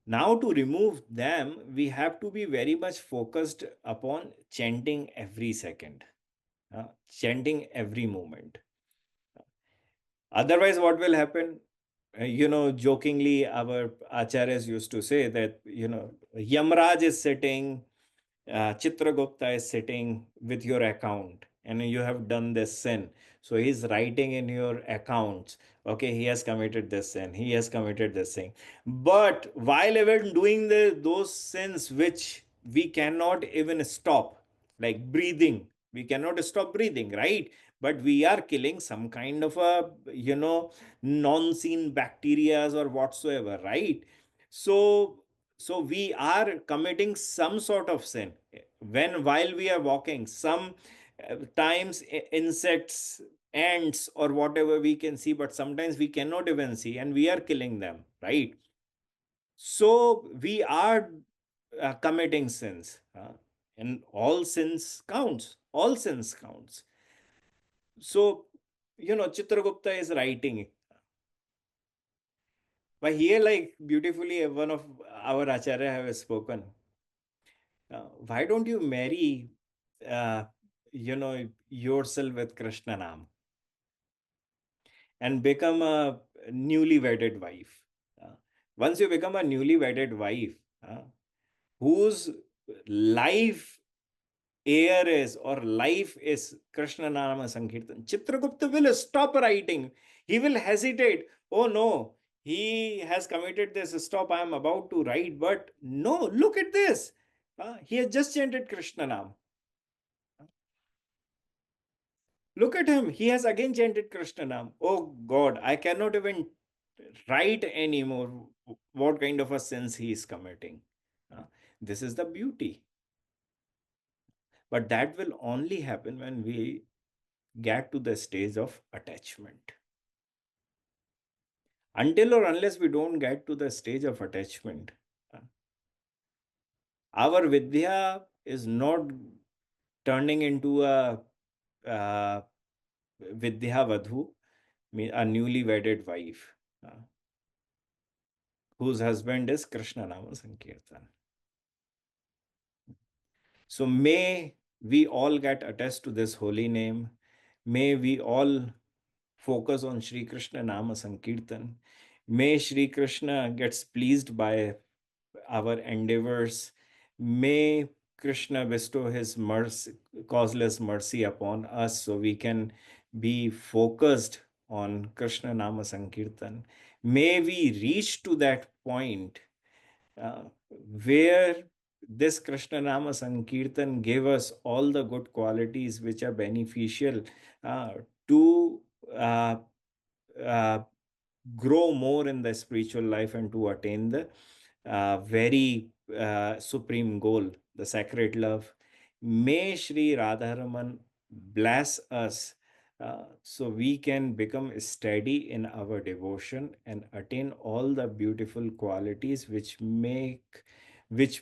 Now, to remove them, we have to be very much focused upon chanting every second, chanting every moment. Otherwise, what will happen? Jokingly, our acharyas used to say that, Yamraj is sitting, Chitragupta is sitting with your account, and you have done this sin. So he's writing in your accounts, okay, he has committed this sin, he has committed this sin. But while even doing those sins which we cannot even stop, like breathing, we cannot stop breathing, right? But we are killing some kind of a, non-seen bacteria or whatsoever, right? So we are committing some sort of sin while we are walking. Some times insects, ants, or whatever we can see, but sometimes we cannot even see, and we are killing them, right? So we are committing sins, and all sins counts. All sins counts. So, Chitragupta is writing. But here, like beautifully, one of our acharya have spoken. Why don't you marry, uh, yourself with Krishna Nam and become a newly wedded wife? Uh, Once you become a newly wedded wife, whose life life is Krishna Nama Sankirtan, Chitragupta will stop writing. He will hesitate. Oh no, he has committed this. Stop, I am about to write. But no, look at this. He has just chanted Krishna Nam. Look at him. He has again chanted Krishna Nam. Oh God, I cannot even write anymore what kind of a sins he is committing. Uh, this is the beauty. But that will only happen when we get to the stage of attachment. Until or unless we don't get to the stage of attachment, uh, our Vidya is not turning into a Vidya Vadhu, a newly wedded wife, whose husband is Krishna Nama Sankirtan. So may we all get attached to this holy name. May we all focus on Shri Krishna Nama Sankirtan. May Shri Krishna gets pleased by our endeavors. May Krishna bestow his mercy, causeless mercy upon us so we can be focused on Krishna Nama Sankirtan. May we reach to that point uh, where this Krishna Nama Sankirtan gave us all the good qualities which are beneficial uh, to uh, uh, grow more in the spiritual life and to attain the very supreme goal, the sacred love. May Shri Radharaman bless us so we can become steady in our devotion and attain all the beautiful qualities which may, which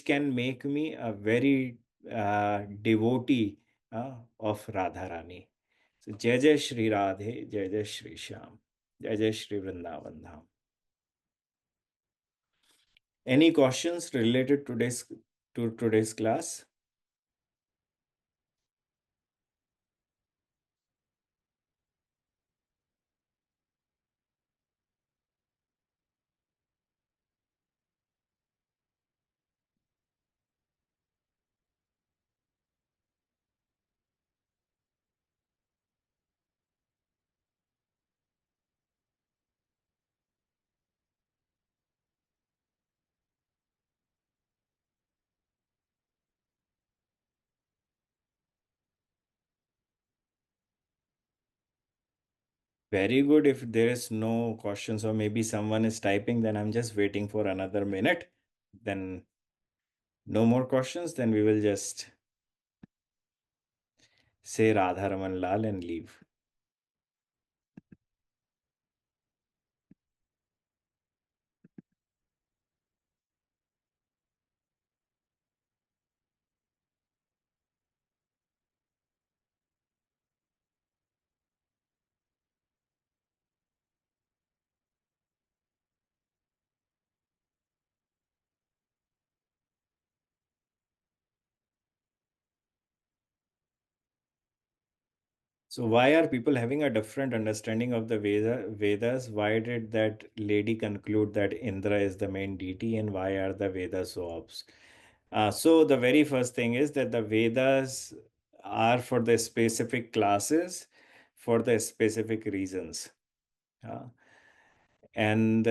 can make me a very devotee of Radharani. So, Jai Jai Shri Radhe, Jai Jai Shri Shyam, Jai Jai Shri Vrindavan Dham. Any questions related to today's class? Very good. If there is no questions or maybe someone is typing, then I'm just waiting for another minute. Then no more questions, then we will just say Radharaman Lal and leave. So why are people having a different understanding of the Vedas? Why did that lady conclude that Indra is the main deity, and why are the Vedas so obscure? So the very first thing is that the Vedas are for the specific classes, for the specific reasons. Uh, and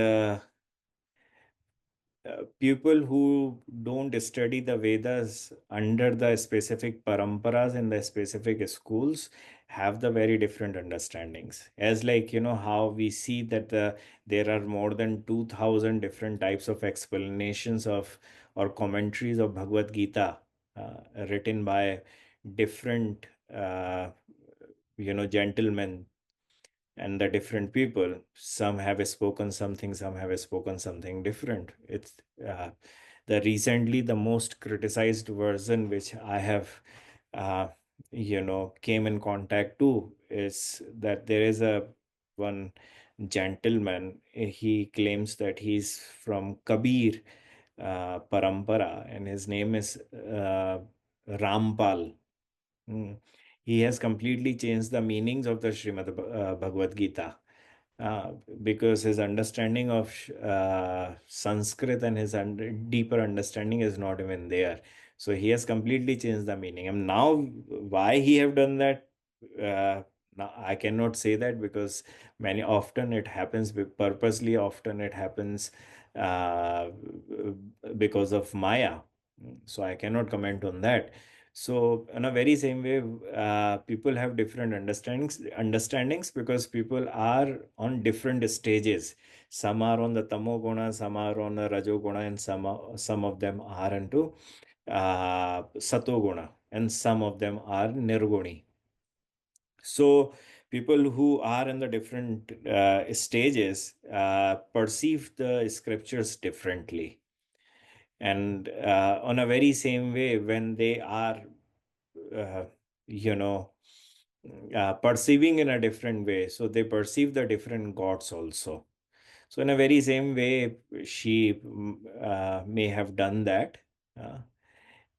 People who don't study the Vedas under the specific paramparas in the specific schools have the very different understandings. As like, how we see that there are more than 2000 different types of explanations of or commentaries of Bhagavad Gita written by different, gentlemen and the different people. Some have spoken something, some have spoken something different. It's uh, the most criticized version which I have uh, came in contact to is that there is a one gentleman. He claims that he's from Kabir parampara, and his name is Rampal. Mm. He has completely changed the meanings of the Shrimad Bhagavad Gita uh, because his understanding of Sanskrit and his deeper understanding is not even there. So he has completely changed the meaning. And now, why he have done that? Uh, Now, I cannot say that because many often it happens purposely, often it happens uh, because of Maya. So I cannot comment on that. So in a very same way, people have different understandings because people are on different stages. Some are on the tamo guna, some are on the rajo guna, and some of them are into sato guna, and some of them are nirguni. So people who are in the different stages perceive the scriptures differently. And on a very same way, when they are, uh, you know, perceiving in a different way, so they perceive the different gods also. So in a very same way, she may have done that. Uh,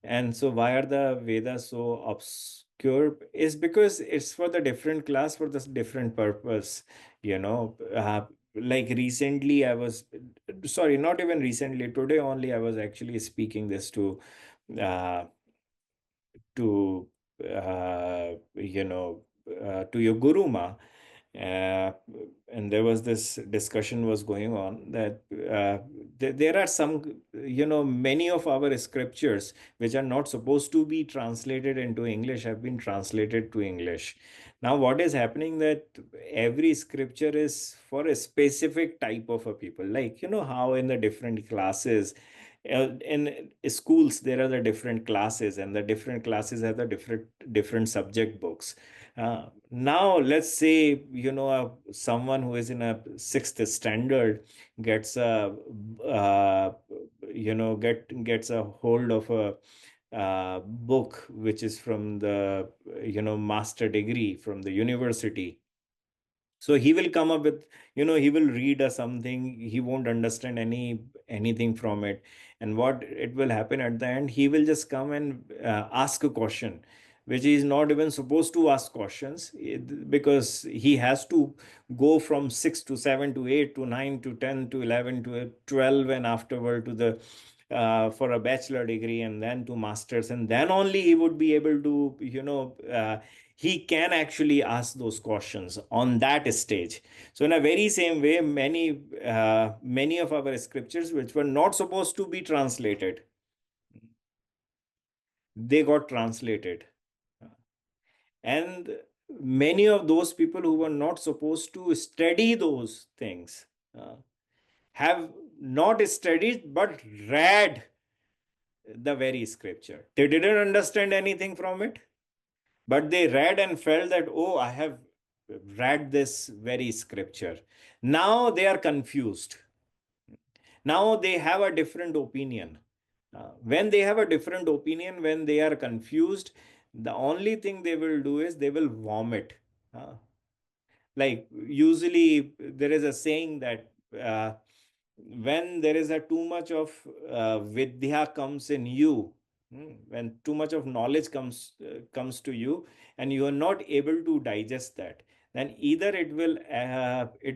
and so why are the Vedas so obscure? Is because it's for the different class for this different purpose, you know. Like recently, I was sorry, not even recently, today only I was actually speaking this uh, to to your Guru Ma, uh, and there was this discussion was going on that there are some, many of our scriptures which are not supposed to be translated into English have been translated to English. Now what is happening that every scripture is for a specific type of a people, like how in the different classes, in schools there are the different classes, and the different classes have the different subject books. Now let's say someone who is in a sixth standard gets a gets a hold of a book which is from the master degree from the university. So he will come up with, he will read something, he won't understand anything from it. And what it will happen at the end, he will just come and ask a question which he is not even supposed to ask questions, because he has to go from 6 to 7 to 8 to 9 to 10 to 11 to 12, and afterward to the for a bachelor degree, and then to masters, and then only he would be able to he can actually ask those questions on that stage. So in a very same way, many of our scriptures which were not supposed to be translated, they got translated. And many of those people who were not supposed to study those things uh, have not studied but read the very scripture. They didn't understand anything from it, but they read and felt that, oh, I have read this very scripture. Now they are confused. Now they have a different opinion. When they have a different opinion, when they are confused, the only thing they will do is they will vomit. Uh, like usually there is a saying that when there is a too much of vidya comes in you, when too much of knowledge comes to you, and you are not able to digest that, then either it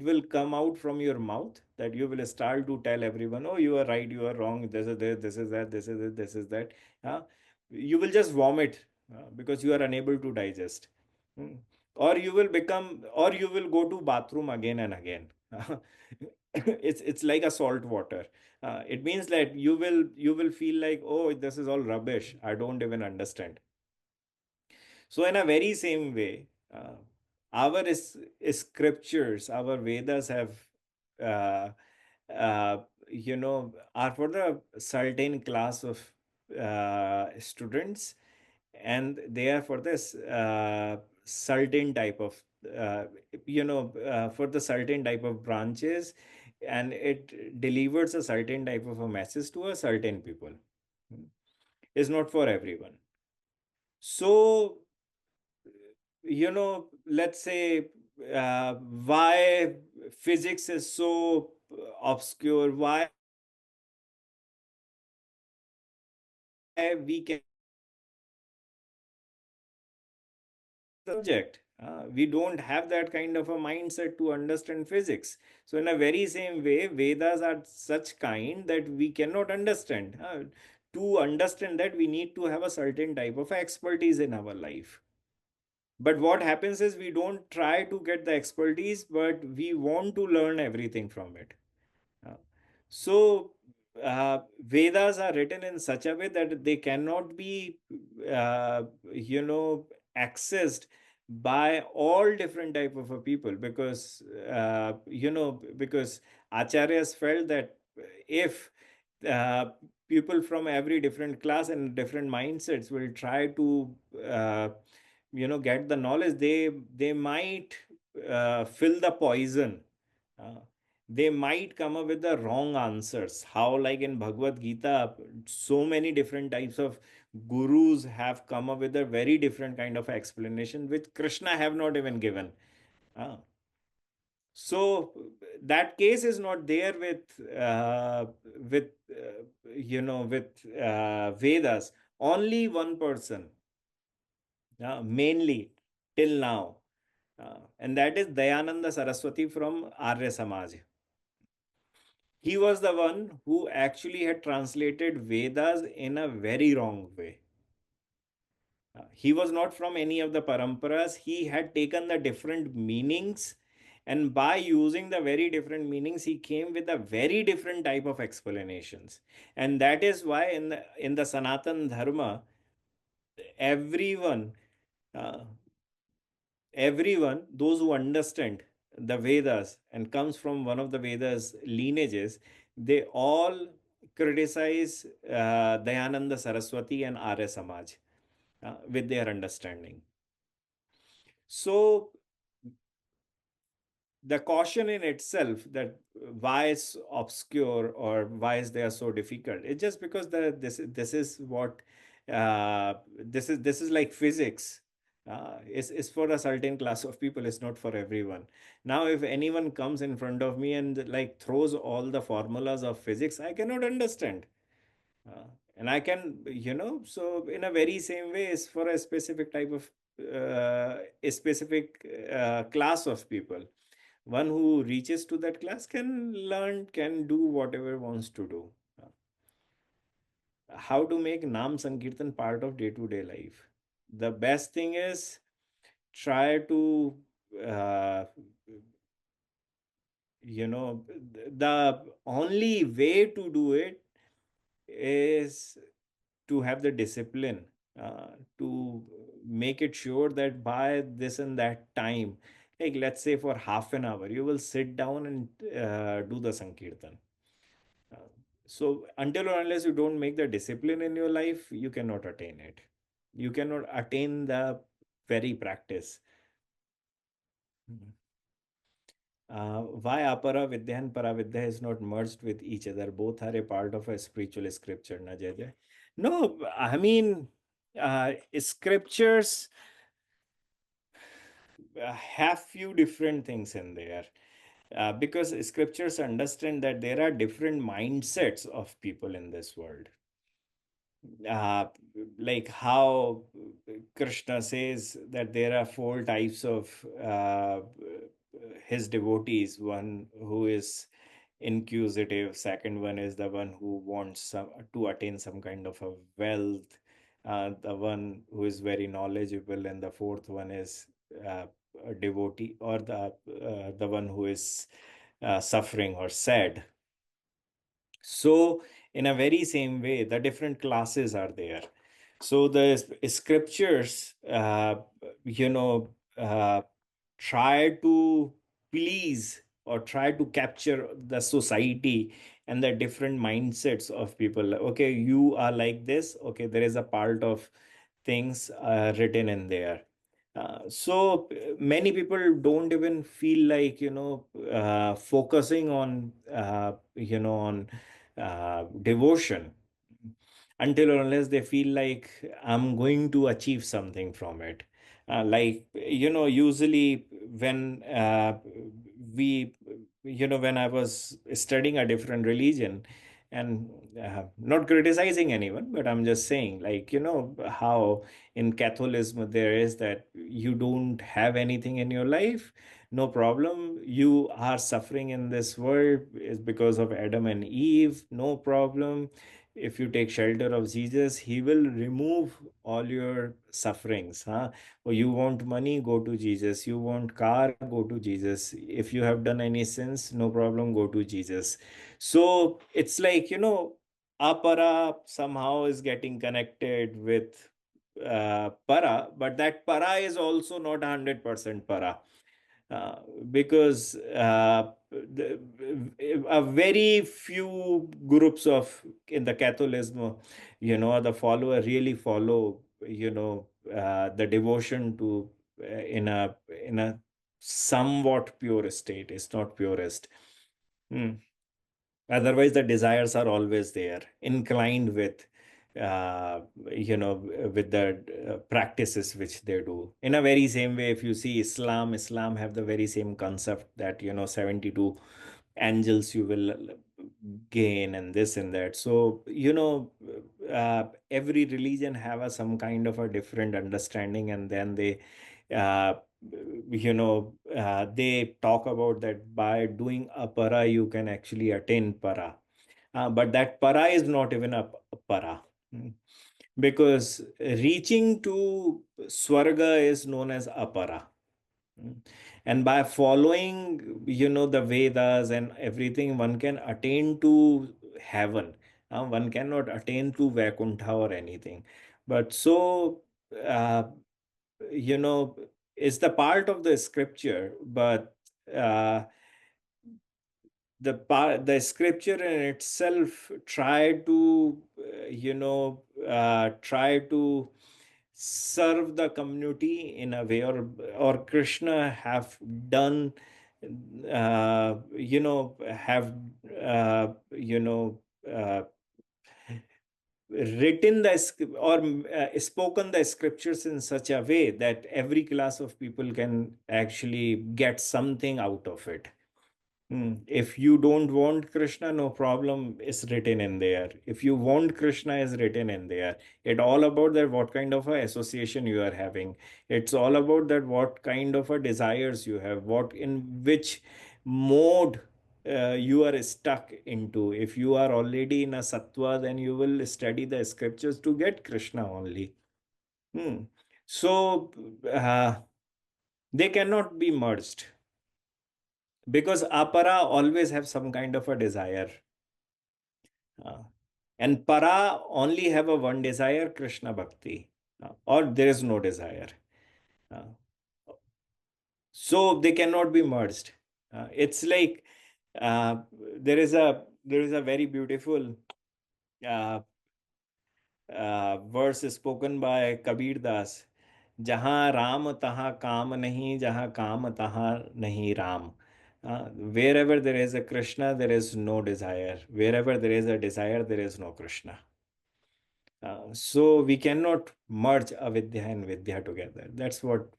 will come out from your mouth, that you will start to tell everyone, oh, you are right, you are wrong, this is this, this is that, this is it, this is that. You will just vomit because you are unable to digest. Hmm. Or you will go to bathroom again and again. It's like a salt water. It means that you will feel like, oh, this is all rubbish, I don't even understand. So in a very same way, our scriptures, our Vedas have uh, are for the certain class of students, and they are for this certain type of uh, for the certain type of branches, and it delivers a certain type of a message to a certain people. It's not for everyone. So let's say why physics is so obscure, why we can subject. We don't have that kind of a mindset to understand physics. So, in a very same way, Vedas are such kind that we cannot understand. To understand that, we need to have a certain type of expertise in our life. But what happens is we don't try to get the expertise, but we want to learn everything from it. Uh, So, Vedas are written in such a way that they cannot be, uh, you know, accessed by all different type of a people, because, because acharyas felt that if uh, people from every different class and different mindsets will try to, uh, get the knowledge, they might fill the poison. Uh, they might come up with the wrong answers. How, like in Bhagavad Gita, so many different types of gurus have come up with a very different kind of explanation, which Krishna have not even given. Uh, so that case is not there with Vedas. Only one person, mainly till now, and that is Dayananda Saraswati from Arya Samaj. He was the one who actually had translated Vedas in a very wrong way. He was not from any of the paramparas. He had taken the different meanings, and by using the very different meanings, he came with a very different type of explanations. And that is why in the Sanatan Dharma, everyone, uh, everyone, those who understand the Vedas and comes from one of the Vedas lineages, they all criticize Dayananda Saraswati and Arya Samaj with their understanding. So the caution in itself, that why it's obscure or why is they are so difficult, it's just because this is what this is like physics. It's for a certain class of people, it's not for everyone. Now if anyone comes in front of me and like throws all the formulas of physics, I cannot understand. uh, and I can, so in a very same way is for a specific type of a specific class of people. One who reaches to that class can learn, can do whatever wants to do. How to make Nam Sankirtan part of day to day life? The best thing is try to, uh, the only way to do it is to have the discipline, to make it sure that by this and that time, like let's say for half an hour, you will sit down and do the Sankirtan. Uh, so until or unless you don't make the discipline in your life, you cannot attain it. You cannot attain the very practice. Mhm. Why apara vidya and paravidya is not merged with each other? Both are a part of a spiritual scripture, na Jay? No, I mean, scriptures have few different things in there. Because scriptures understand that there are different mindsets of people in this world. uh, like how Krishna says that there are four types of his devotees. One who is inquisitive, second one is the one who wants to attain some kind of a wealth, the one who is very knowledgeable, and the fourth one is uh, a devotee, or the one who is suffering or sad. So, in a very same way, the different classes are there. So the scriptures, you know, uh, try to please or try to capture the society and the different mindsets of people. Okay, you are like this. Okay, there is a part of things written in there. So many people don't even feel like, focusing on, devotion, until or unless they feel like I'm going to achieve something from it. Usually when we, when I was studying a different religion, and not criticizing anyone, but I'm just saying, like, how in Catholicism there is that you don't have anything in your life, no problem. You are suffering in this world is because of Adam and Eve, no problem. if you take shelter of Jesus, he will remove all your sufferings. Huh? Or you want money, go to Jesus. You want car, go to Jesus. If you have done any sins, no problem, go to Jesus. So it's like, apara somehow is getting connected with para, but that para is also not 100% para. uh, because a very few groups of in the Catholicism, the follower really follow, the devotion to in a somewhat pure state. It's not purest. Hmm. Otherwise, the desires are always there, inclined uh, with the practices which they do. In a very same way, if you see Islam have the very same concept that, 72 angels you will gain and this and that. So, every religion have some kind of a different understanding, and then uh, they talk about that by doing apara you can actually attain para. But that para is not even a para. Mm. Because reaching to swarga is known as apara. Mm. And by following, the Vedas and everything, one can attain to heaven. One cannot attain to Vaikuntha or anything. But so, uh, you know, it's the part of the scripture, but uh, the scripture in itself try to serve the community in a way, or Krishna have done have you know uh, written or spoken the scriptures in such a way that every class of people can actually get something out of it. If you don't want Krishna, no problem, is written in there. If you want Krishna, is written in there. It all about that what kind of a association you are having. It's all about that what kind of a desires you have, what in which mode you are stuck into. If you are already in a sattva, then you will study the scriptures to get Krishna only. Hmm. So uh, they cannot be merged, because apara always have some kind of a desire. Uh, and para only have a one desire, Krishna bhakti, or there is no desire. Uh, so they cannot be merged. It's like uh, there is a very beautiful uh, verse spoken by Kabir Das. जहाँ राम तहाँ काम नहीं, जहाँ काम तहाँ नहीं Ram. Wherever there is a Krishna, there is no desire. Wherever there is a desire, there is no Krishna. So we cannot merge avidya and vidya together. That's what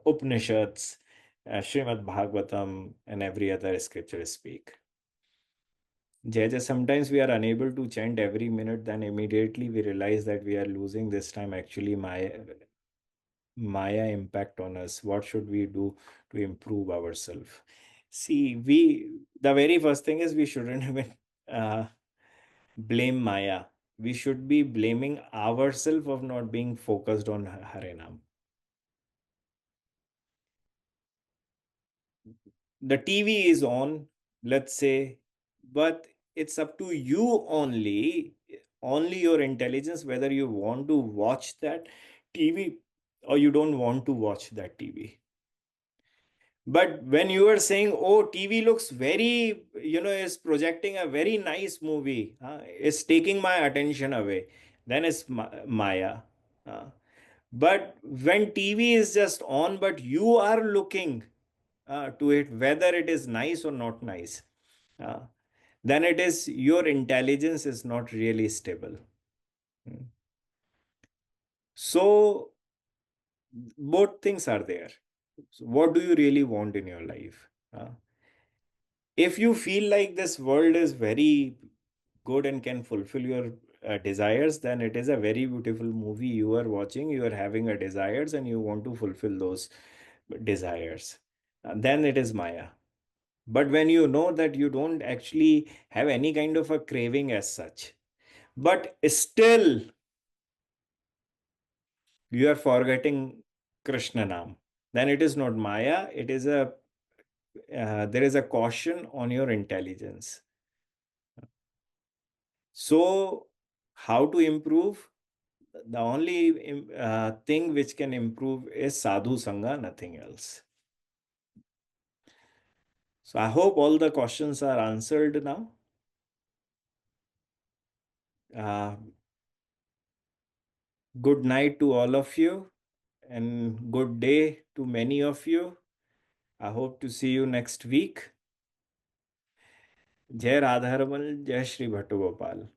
Upanishads, Shrimad Bhagwatam, and every other scripture speak. Jaja, sometimes we are unable to chant every minute, then immediately we realize that we are losing this time. Actually, Maya impact on us. What should we do to improve ourselves? See, the very first thing is we shouldn't even uh, blame Maya. We should be blaming ourselves of not being focused on Harinam. The TV is on, let's say, but it's up to you only your intelligence, whether you want to watch that TV or you don't want to watch that TV. But when you are saying, oh, TV looks very, is projecting a very nice movie, it's taking my attention away, then it's Maya. Uh, but when TV is just on, but you are looking to it, whether it is nice or not nice, uh, then it is your intelligence is not really stable. Hmm. So both things are there. So what do you really want in your life? If you feel like this world is very good and can fulfill your desires, then it is a very beautiful movie you are watching. You are having a desires and you want to fulfill those desires. Then it is Maya. But when you know that you don't actually have any kind of a craving as such, but still you are forgetting Krishna Nam, then it is not Maya. It is a there is a caution on your intelligence. So, how to improve? The only thing which can improve is sadhu sangha, nothing else. So, I hope all the questions are answered now. Uh, Good night to all of you, and good day to many of you. I hope to see you next week. Jai Radharaman, Jai Shri Bhattu Gopal.